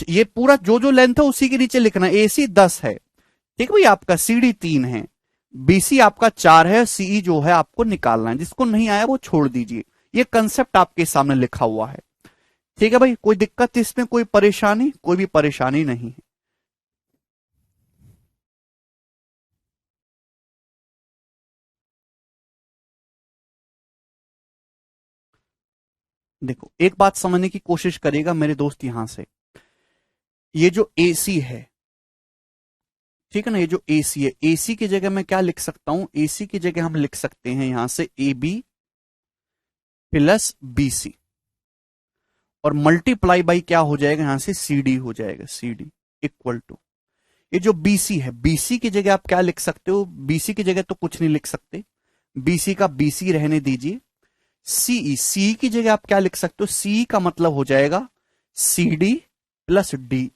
ये पूरा जो जो लेंथ है उसी के नीचे लिखना। AC 10 है, ठीक है भाई, आपका CD 3 है, BC आपका 4 है, CE जो है आपको निकालना है। जिसको नहीं आया वो छोड़ दीजिए, ये कंसेप्ट आपके सामने लिखा हुआ है। ठीक है भाई, कोई दिक्कत इसमें, कोई परेशानी? कोई भी परेशानी नहीं है। देखो, एक बात समझने की कोशिश करिएगा मेरे दोस्त। यहां से ये जो AC है, ठीक है ना, ये जो AC है, AC की जगह मैं क्या लिख सकता हूं? AC की जगह हम लिख सकते हैं यहां से AB प्लस BC, और मल्टीप्लाई बाई क्या हो जाएगा? यहां से CD हो जाएगा। CD इक्वल टू ये जो BC है, BC की जगह आप क्या लिख सकते हो? BC की जगह तो कुछ नहीं लिख सकते, BC का BC रहने दीजिए। CE की जगह आप क्या लिख सकते हो? CE का मतलब हो जाएगा CD plus DE।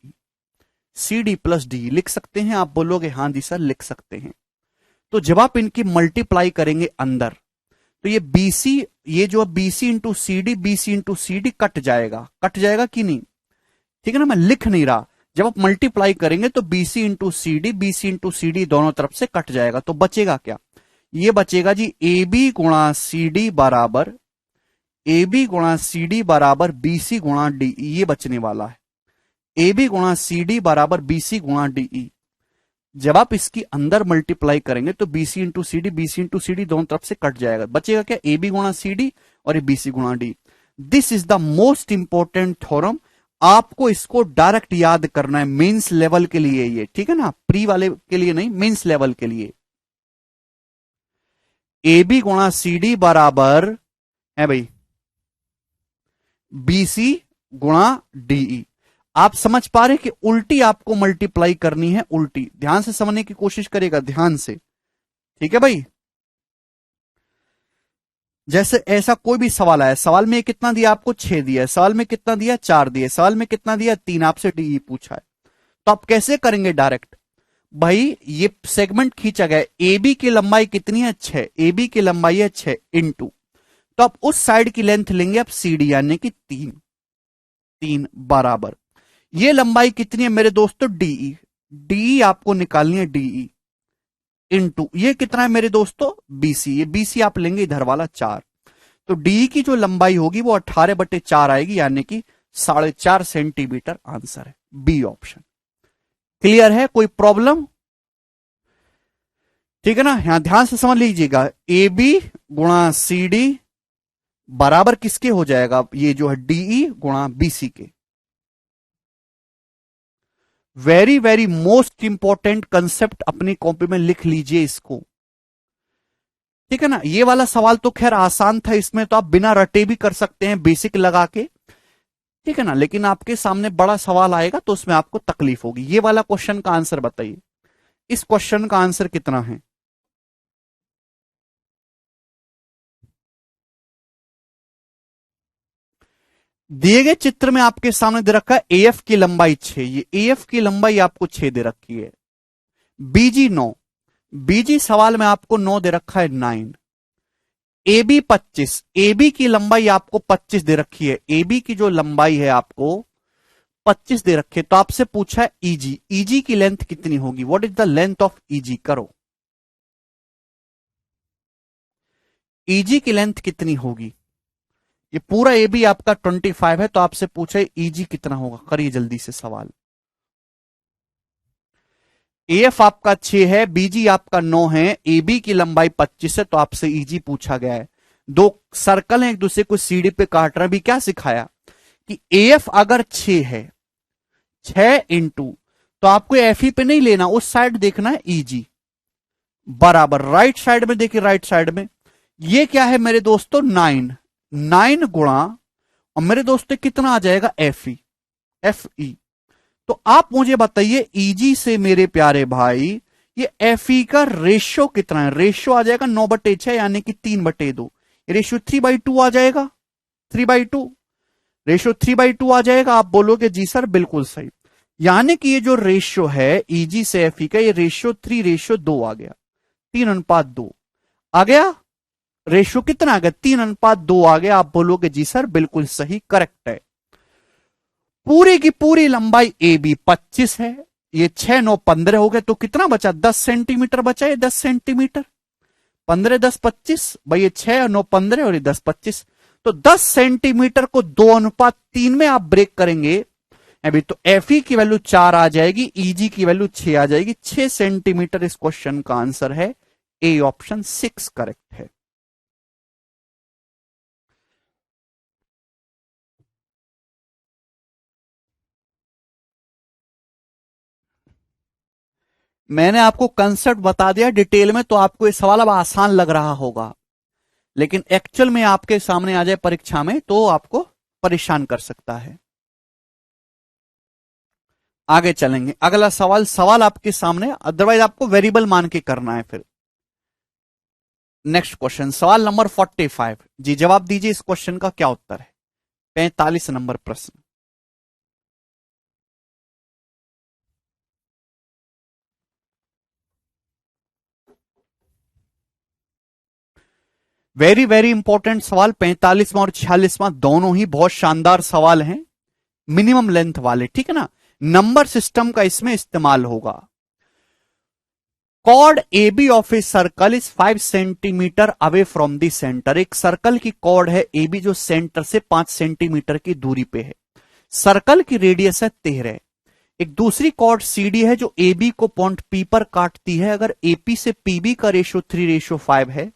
CD plus DE लिख सकते हैं? आप बोलोगे हाँ जी सर लिख सकते हैं। तो जब आप इनकी मल्टीप्लाई करेंगे अंदर, तो ये BC, ये जो BC into CD, BC into CD cut जाएगा। कट जाएगा कि नहीं? ठीक है ना, मैं लिख नहीं रहा। जब आप मल्टीप्लाई करेंगे तो BC into CD, BC into CD दोनों तरफ से कट जाएगा। तो बचेगा क्या? ये बचेगा जी AB गुणा CD बराबर, AB गुणा CD बराबर BC गुणा DE। ये बचने वाला है। AB गुणा CD बराबर BC गुणा DE। जब आप इसकी अंदर मल्टीप्लाई करेंगे तो BC into CD, BC into CD दोनों तरफ से कट जाएगा। बचेगा क्या? AB गुणा CD और ये BC गुणा D। This is the most important theorem. आपको इसको डायरेक्ट याद करना है मेंस लेवल के लिए ये, ठीक है ना, प्री वाले के लिए नहीं, मेंस लेवल के लिए। AB गुणा CD बराबर है भाई BC गुणा DE। आप समझ पा रहे हैं कि उल्टी आपको मल्टीप्लाई करनी है, उल्टी। ध्यान से समझने की कोशिश करेगा, ध्यान से। ठीक है भाई, जैसे ऐसा कोई भी सवाल आया, सवाल में कितना दिया आपको? 6 दिया है। सवाल में कितना दिया? 4 दिया। सवाल में कितना दिया? 3। आपसे DE पूछा है, तो आप कैसे करेंगे डायरेक्ट? भाई ये सेगमेंट खींचा गया, AB की लंबाई कितनी है? 6। AB की लंबाई है 6 इंटू, तो आप उस साइड की लेंथ लेंगे आप CD यानी कि 3। 3 बराबर ये लंबाई कितनी है मेरे दोस्तों? DE। DE आपको निकालनी है, DE इंटू ये कितना है मेरे दोस्तों? BC। ये BC आप लेंगे इधर वाला 4। तो DE की जो लंबाई होगी वो 18/4 आएगी, यानी कि 4.5 सेंटीमीटर। आंसर है बी ऑप्शन। क्लियर है? कोई प्रॉब्लम? ठीक है ना, यहां ध्यान से समझ लीजिएगा। AB गुणा CD बराबर किसके हो जाएगा? ये जो है DE गुणा BC के। Very very most important concept अपनी कॉपी में लिख लीजिए इसको। ठीक है ना, ये वाला सवाल तो खैर आसान था, इसमें तो आप बिना रटे भी कर सकते हैं बेसिक लगा के। ठीक है ना, लेकिन आपके सामने बड़ा सवाल आएगा तो उसमें आपको तकलीफ होगी। ये वाला क्वेश्चन का आंसर बताइए, इस क्वेश्चन का आंसर कितना है? दिए गए चित्र में आपके सामने दे रखा है AF की लंबाई 6। ये AF की लंबाई आपको 6 दे रखी है। BG 9, BG सवाल में आपको 9 दे रखा है, 9। AB 25, AB की लंबाई आपको 25 दे रखी है। AB की जो लंबाई है आपको 25 दे रखी है। तो आपसे पूछा है EG, EG की लेंथ कितनी होगी? What is the length of EG? करो। ईजी की लेंथ कितनी होगी? ये पूरा ए बी आपका 25 है, तो आपसे पूछा ईजी कितना होगा। करिए जल्दी से सवाल। एफ आपका 6 है, बीजी आपका 9 है, ए बी की लंबाई 25 है, तो आपसे ईजी पूछा गया है। दो सर्कल हैं, एक दूसरे को सीडी पे काट रहे हैं। अभी क्या सिखाया कि एफ अगर 6 है, 6 इंटू, तो आपको एफ ई पे नहीं लेना, उस साइड देखना है ईजी बराबर राइट साइड में। देखिए राइट साइड में ये क्या है मेरे दोस्तों, 9 गुणा, और मेरे दोस्तों कितना आ जाएगा, एफ ई। तो आप मुझे बताइए ईजी से मेरे प्यारे भाई ये एफ ई का रेशियो कितना है? रेशियो आ जाएगा 9/6 यानी कि 3/2। रेशियो 3/2 आ जाएगा, 3/2 रेशियो 3/2 आ जाएगा। आप बोलोगे जी सर बिल्कुल सही, यानी कि ये जो रेशियो है ईजी से एफ ई का, ये रेशियो 3:2 आ गया, 3:2 आ गया। रेशियो कितना आ गया, 3:2 आ गया। आप बोलोगे जी सर बिल्कुल सही, करेक्ट है। पूरी की पूरी लंबाई ए बी 25 है, ये 6 9 15 हो गए, तो कितना बचा, 10 सेंटीमीटर बचा। ये 10 सेंटीमीटर, 15 10 25 भाई, ये 6 9 15 और ये 10 25, तो 10 सेंटीमीटर को 2:3 में आप ब्रेक करेंगे अभी, तो एफ ई की वैल्यू 4 आ जाएगी, ईजी की वैल्यू 6 आ जाएगी। 6 सेंटीमीटर इस क्वेश्चन का आंसर है, ए ऑप्शन 6 करेक्ट है। मैंने आपको कंसेप्ट बता दिया डिटेल में, तो आपको ये सवाल अब आसान लग रहा होगा, लेकिन एक्चुअल में आपके सामने आ जाए परीक्षा में तो आपको परेशान कर सकता है। आगे चलेंगे, अगला सवाल, सवाल आपके सामने, अदरवाइज आपको वेरिएबल मान के करना है फिर। नेक्स्ट क्वेश्चन, सवाल नंबर 45। जी जवाब दीजिए, इस क्वेश्चन का क्या उत्तर है? 45 नंबर प्रश्न। वेरी वेरी इंपॉर्टेंट सवाल, 45वां और 46वां दोनों ही बहुत शानदार सवाल हैं, मिनिमम लेंथ वाले, ठीक है ना। नंबर सिस्टम का इसमें इस्तेमाल होगा। Chord A B of a circle is 5 centimetre away from the centre. एक सर्कल की कॉर्ड है ए बी जो सेंटर से 5 सेंटीमीटर की दूरी पे है। सर्कल की रेडियस है 13। एक दूसरी कॉर्ड सी डी है जो ए बी को पॉइंट पी पर काटती है। अगर एपी से पीबी का रेशियो 3:5 है,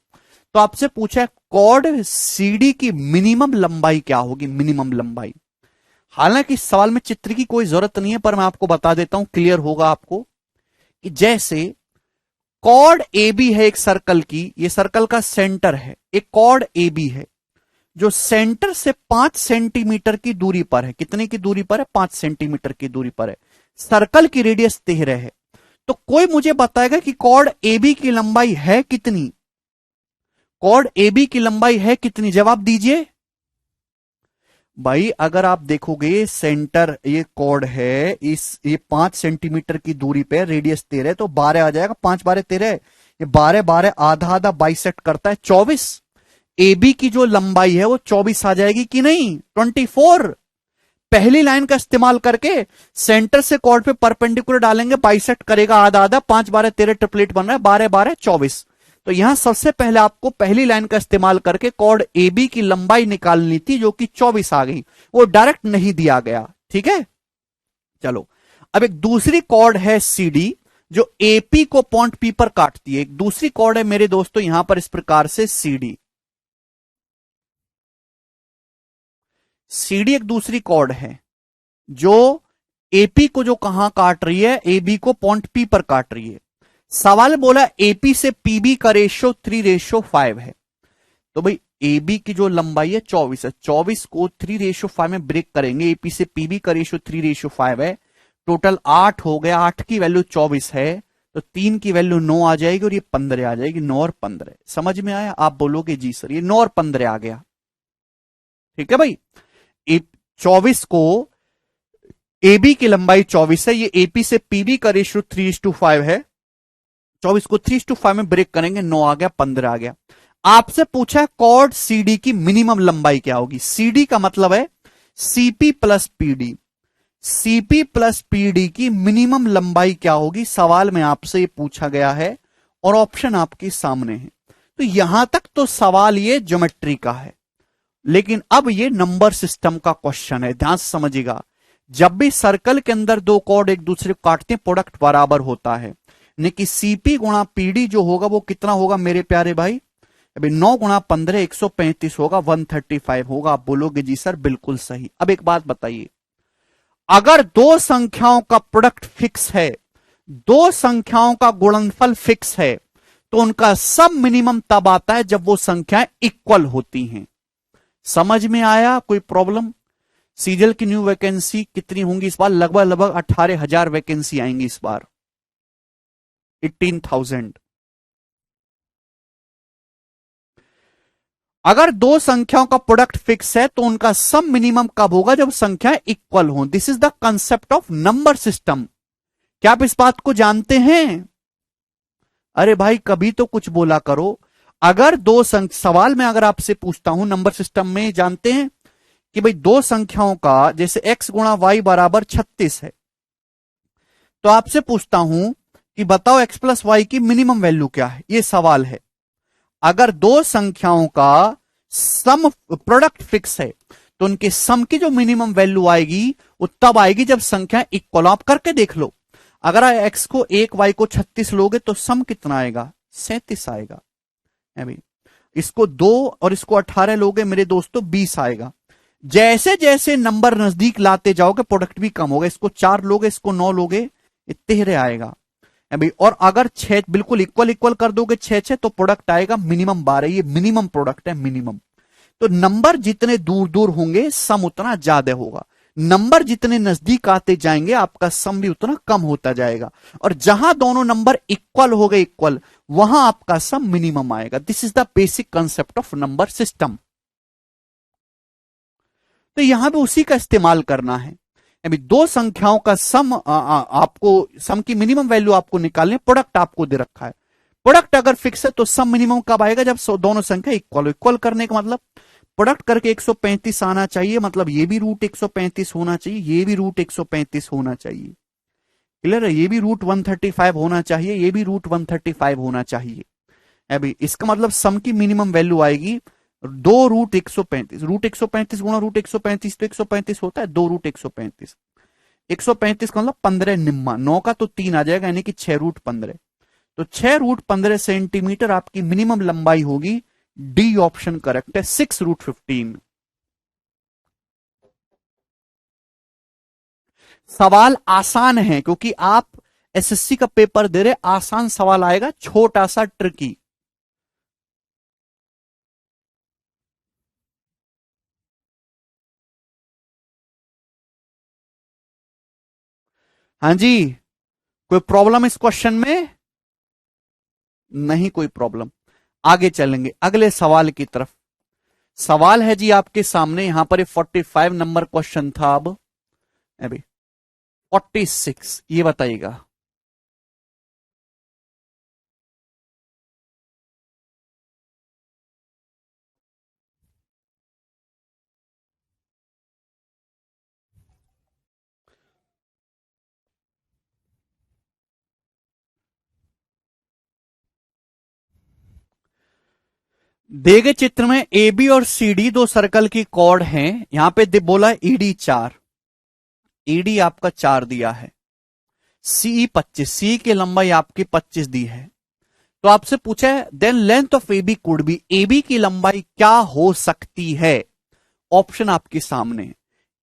तो आपसे पूछा है कॉर्ड सीडी की मिनिमम लंबाई क्या होगी, मिनिमम लंबाई। हालांकि इस सवाल में चित्र की कोई जरूरत नहीं है, पर मैं आपको बता देता हूं, क्लियर होगा आपको, कि जैसे कॉर्ड ए बी है एक सर्कल की, ये सर्कल का सेंटर है, एक कॉर्ड ए बी है जो सेंटर से 5 सेंटीमीटर की दूरी पर है। कितने की दूरी पर है, 5 सेंटीमीटर की दूरी पर है। सर्कल की रेडियस 13 है। तो कोई मुझे बताएगा कि कॉर्ड ए बी की लंबाई है कितनी, कॉर्ड ए बी की लंबाई है कितनी, जवाब दीजिए भाई। अगर आप देखोगे सेंटर ये कॉर्ड है, ये 5 सेंटीमीटर की दूरी पे, रेडियस 13, तो 12 आ जाएगा, 5 12 13, ये 12 12 आधा आधा बाइसेक्ट करता है 24। ए बी की जो लंबाई है वो 24 आ जाएगी कि नहीं, 24। पहली लाइन का इस्तेमाल करके सेंटर से कॉर्ड पे परपेंडिकुलर डालेंगे, बाइसेक्ट करेगा आधा आधा, 5 12 13 ट्रिपलेट बन रहा है, 12 12 24। तो यहां सबसे पहले आपको पहली लाइन का इस्तेमाल करके कॉर्ड ए बी की लंबाई निकालनी थी, जो कि 24 आ गई, वो डायरेक्ट नहीं दिया गया, ठीक है। चलो अब एक दूसरी कॉर्ड है सी डी जो एपी को पॉइंट पी पर काटती है। एक दूसरी कॉर्ड है मेरे दोस्तों यहां पर इस प्रकार से सी डी एक दूसरी कॉर्ड है जो एपी को जो कहां काट रही है, ए बी को पॉइंट पी पर काट रही है। सवाल बोला एपी से पीबी का रेशियो 3:5 है। तो भाई ए बी की जो लंबाई है 24 है, 24 को 3:5 में ब्रेक करेंगे, एपी से पीबी का रेशियो 3:5 है, टोटल 8 हो गया, 8 की वैल्यू 24 है, तो 3 की वैल्यू 9 आ जाएगी और ये 15 आ जाएगी, 9 और 15। समझ में आया? आप बोलोगे जी सर ये 9 और 15 आ गया, ठीक है भाई। 24 को ए बी की लंबाई 24 है, ये एपी से पीबी का रेशियो 3:5 है, 24 को 3:5 में ब्रेक करेंगे, 9 आ गया, 15 आ गया। आपसे पूछा है कॉर्ड सीडी की मिनिमम लंबाई क्या होगी। सीडी का मतलब है CP plus PD, CP plus PD की मिनिमम लंबाई क्या होगी, सवाल में आपसे ये पूछा गया है और ऑप्शन आपके सामने है। तो तो यहां तक तो सवाल ये ज्योमेट्री का है, लेकिन अब ये नंबर सिस्टम का क्वेश्चन है। ध्यान से समझिएगा, जब भी सर्कल के अंदर दो कॉर्ड एक दूसरे को काटते हैं प्रोडक्ट बराबर होता है, यानी कि सीपी गुणा पीडी जो होगा वो कितना होगा मेरे प्यारे भाई? अभी 9 गुणा 15 135 होगा, 135 होगा। आप बोलोगे जी सर बिल्कुल सही। अब एक बात बताइए, अगर दो संख्याओं का प्रोडक्ट फिक्स है, दो संख्याओं का गुणनफल फिक्स है, तो उनका सब मिनिमम तब आता है जब वो संख्याएं इक्वल होती हैं। समझ में आया? कोई प्रॉब्लम? सीजल की न्यू वैकेंसी कितनी होंगी इस बार? लगभग 18,000 वैकेंसी आएंगी इस बार, 18,000। अगर दो संख्याओं का प्रोडक्ट फिक्स है तो उनका सम मिनिमम कब होगा? जब संख्याएं इक्वल हो। This is the concept of number system. क्या आप इस बात को जानते हैं? अरे भाई कभी तो कुछ बोला करो। अगर दो सवाल में अगर आपसे पूछता हूं नंबर सिस्टम में, जानते हैं कि भाई दो संख्याओं का जैसे x गुणा वाई बराबर 36 है, तो आपसे पूछता हूं कि बताओ x प्लस वाई की मिनिमम वैल्यू क्या है? ये सवाल है। अगर दो संख्याओं का सम प्रोडक्ट फिक्स है तो उनके सम की जो मिनिमम वैल्यू आएगी वो तब आएगी जब संख्या इक्वल। आप करके देख लो, अगर x को 1 y को 36 लोगे तो सम कितना आएगा? 37 आएगा। अभी इसको 2 और इसको 18 लोगे मेरे दोस्तों, 20 आएगा। जैसे जैसे नंबर नजदीक लाते जाओगे प्रोडक्ट भी कम होगा। इसको 4 लोगे, इसको 9 लोगे, 13 आएगा अभी। और अगर 6 बिल्कुल इक्वल कर दोगे 6 तो प्रोडक्ट आएगा मिनिमम 12। ये मिनिमम प्रोडक्ट है, मिनिमम। तो नंबर जितने दूर दूर होंगे सम उतना ज्यादा होगा, नंबर जितने नजदीक आते जाएंगे आपका सम भी उतना कम होता जाएगा। और जहां दोनों नंबर इक्वल हो गए, इक्वल, वहां आपका सम मिनिमम आएगा। This is the basic concept of number system. तो यहां पे उसी का इस्तेमाल करना है। अभी दो संख्याओं का सम आपको सम की मिनिमम वैल्यू आपको निकालने, प्रोडक्ट आपको दे रखा है। प्रोडक्ट अगर फिक्स है तो सम मिनिमम कब आएगा? जब दोनों संख्या इक्वल करने का मतलब प्रोडक्ट करके 135 आना चाहिए, मतलब ये भी रूट 135 होना चाहिए, ये भी रूट 135 होना चाहिए। क्लियर है? ये भी रूट 135 होना चाहिए, ये भी रूट 135 होना चाहिए। अभी इसका मतलब सम की मिनिमम वैल्यू आएगी 2 रूट 135। रूट 135 गुणा रूट 135 तो 135 होता है, 2 रूट 135। 135 का मतलब 15 निम्मा, 9 का तो 3 आ जाएगा, यानी कि 6 रूट 15। तो 6 रूट 15 सेंटीमीटर आपकी मिनिमम लंबाई होगी। डी ऑप्शन करेक्ट है, 6 रूट 15। सवाल आसान है क्योंकि आप एसएससी का पेपर दे रहे, आसान सवाल आएगा, छोटा सा ट्रिकी। हाँ जी, कोई प्रॉब्लम इस क्वेश्चन में? नहीं कोई प्रॉब्लम। आगे चलेंगे अगले सवाल की तरफ। सवाल है जी आपके सामने, यहां पर 45 नंबर क्वेश्चन था। अब अभी 46 ये बताइएगा। दिए गए चित्र में ए बी और सी डी दो सर्कल की कॉर्ड हैं। यहां पे बोला ईडी 4, ईडी आपका 4 दिया है, सी 25, सी की लंबाई आपकी 25 दी है। तो आपसे पूछा है then length of A B could be, A B की लंबाई क्या हो सकती है? ऑप्शन आपके सामने,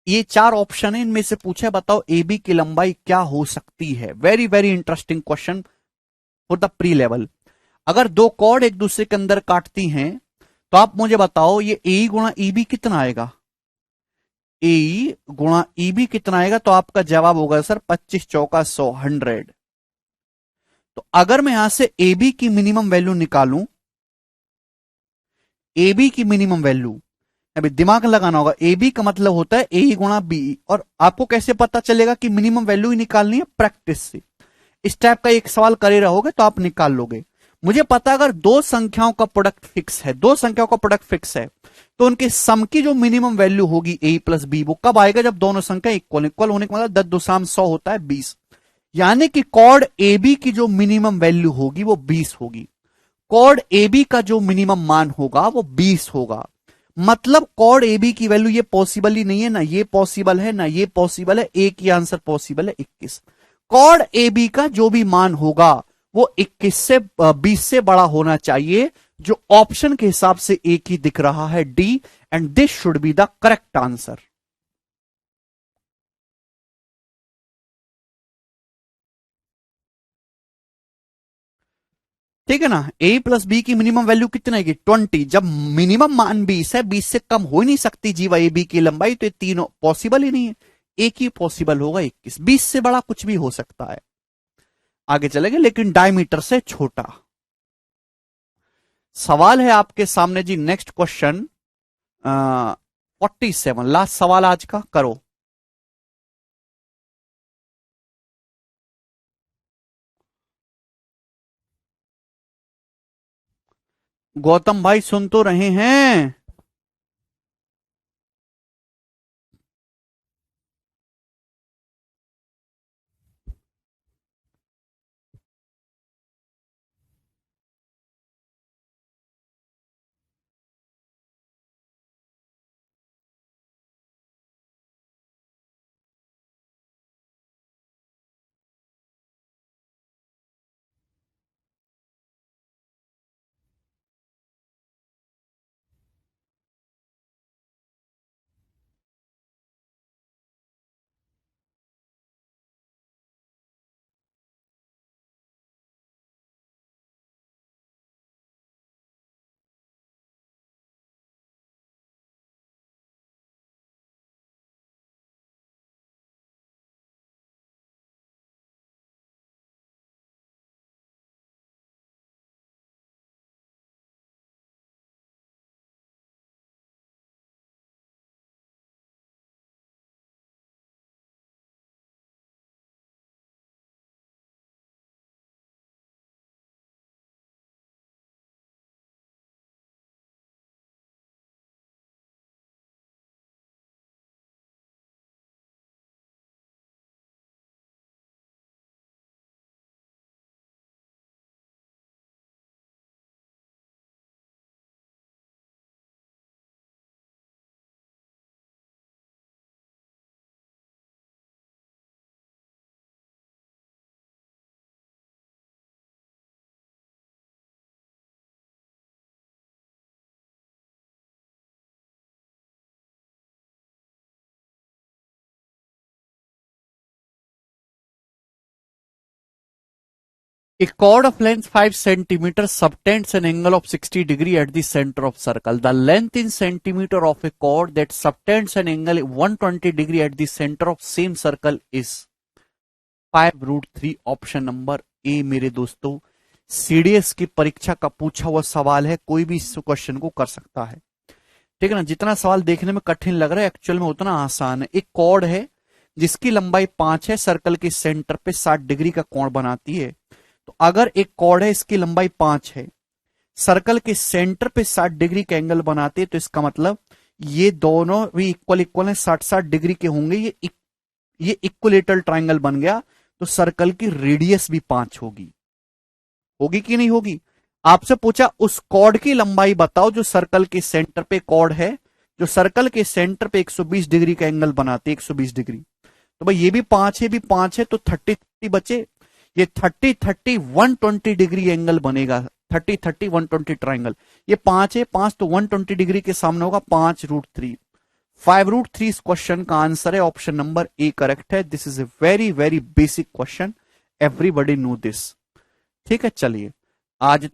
ये 4 ऑप्शन है, इनमें से पूछा है बताओ ए बी की लंबाई क्या हो सकती है। Very very interesting question for the pre level. अगर दो कॉर्ड एक दूसरे के अंदर काटती हैं तो आप मुझे बताओ ये ए गुणा ई बी कितना आएगा? ए गुणा ई बी कितना आएगा? तो आपका जवाब होगा सर 25 चौका 100, 100। तो अगर मैं यहां से ए बी की मिनिमम वैल्यू निकालूं, ए बी की मिनिमम वैल्यू, अभी दिमाग लगाना होगा, ए बी का मतलब होता है ए गुणा बी। और आपको कैसे पता चलेगा कि मिनिमम वैल्यू ही निकालनी है? प्रैक्टिस से। इस टाइप का एक सवाल करे रहोगे तो आप निकाल लोगे। मुझे पता अगर दो संख्याओं का प्रोडक्ट फिक्स है, दो संख्याओं का प्रोडक्ट फिक्स है, तो उनके सम की जो मिनिमम वैल्यू होगी ए प्लस बी, वो कब आएगा? जब दोनों संख्या इक्वल होने का मतलब 10 2 100 होता है 20। यानी कि कॉर्ड ए बी की जो मिनिमम वैल्यू होगी वो 20 होगी। कॉड ए बी का जो मिनिमम मान होगा वो 20 होगा। मतलब कॉड ए बी की वैल्यू ये पॉसिबल ही नहीं है, ना ये पॉसिबल है ना ये पॉसिबल है, एक ही आंसर पॉसिबल है 21। कॉड ए बी का जो भी मान होगा वो 21 से 20 से बड़ा होना चाहिए, जो ऑप्शन के हिसाब से एक ही दिख रहा है, D, and this should be the correct answer. ठीक है ना। ए प्लस बी की मिनिमम वैल्यू कितनी आएगी 20। जब मिनिमम मान 20 है, 20 से कम हो ही नहीं सकती जीवा ए बी की लंबाई, तो ये तीनों पॉसिबल ही नहीं है, एक ही पॉसिबल होगा 21। 20 से बड़ा कुछ भी हो सकता है, आगे चलेंगे, लेकिन डायमीटर से छोटा। सवाल है आपके सामने जी, नेक्स्ट क्वेश्चन 47, लास्ट सवाल आज का, करो। गौतम भाई सुन तो रहे हैं? A chord of length 5 centimeter subtends an angle of 60 degree at the center of circle. The length in centimeter of a chord that subtends an angle 120 degree at the center of same circle is 5√3। Option number A मेरे दोस्तों, CDS की परीक्षा का पूछा हुआ सवाल है, कोई भी इस क्वेश्चन को कर सकता है। ठीक है ना। जितना सवाल देखने में कठिन लग रहा है, एक्चुअल में उतना आसान है। एक कॉर्ड है जिसकी लंबाई 5 है, सर्कल के सेंटर पे 60 डिग्री का कोण बनाती है। तो अगर एक कॉर्ड है, इसकी लंबाई 5 है, सर्कल के सेंटर पे 60 डिग्री का एंगल बनाते हैं, तो इसका मतलब ये दोनों भी इक्वल इक्वल है, 60-60 डिग्री के होंगे, ये इक्वलेटरल ट्राइंगल बन गया। तो सर्कल की रेडियस भी 5 होगी। होगी कि नहीं होगी? आपसे पूछा उस कॉर्ड की लंबाई बताओ जो सर्कल के सेंटर पे कॉर्ड है, जो सर्कल के सेंटर पे 120 डिग्री का एंगल बनाते, 120 डिग्री। तो भाई ये भी 5 है, भी 5 है, तो 30-30 बचे। ये 30-30 120 डिग्री एंगल बनेगा, 30-30 120 ट्राइंगल। ये 5 है, 5 तो 120 डिग्री के सामने होगा 5√3। 5√3 इस क्वेश्चन का आंसर है, ऑप्शन नंबर ए करेक्ट है। This is a very very basic question, everybody know this. ठीक है, चलिए आज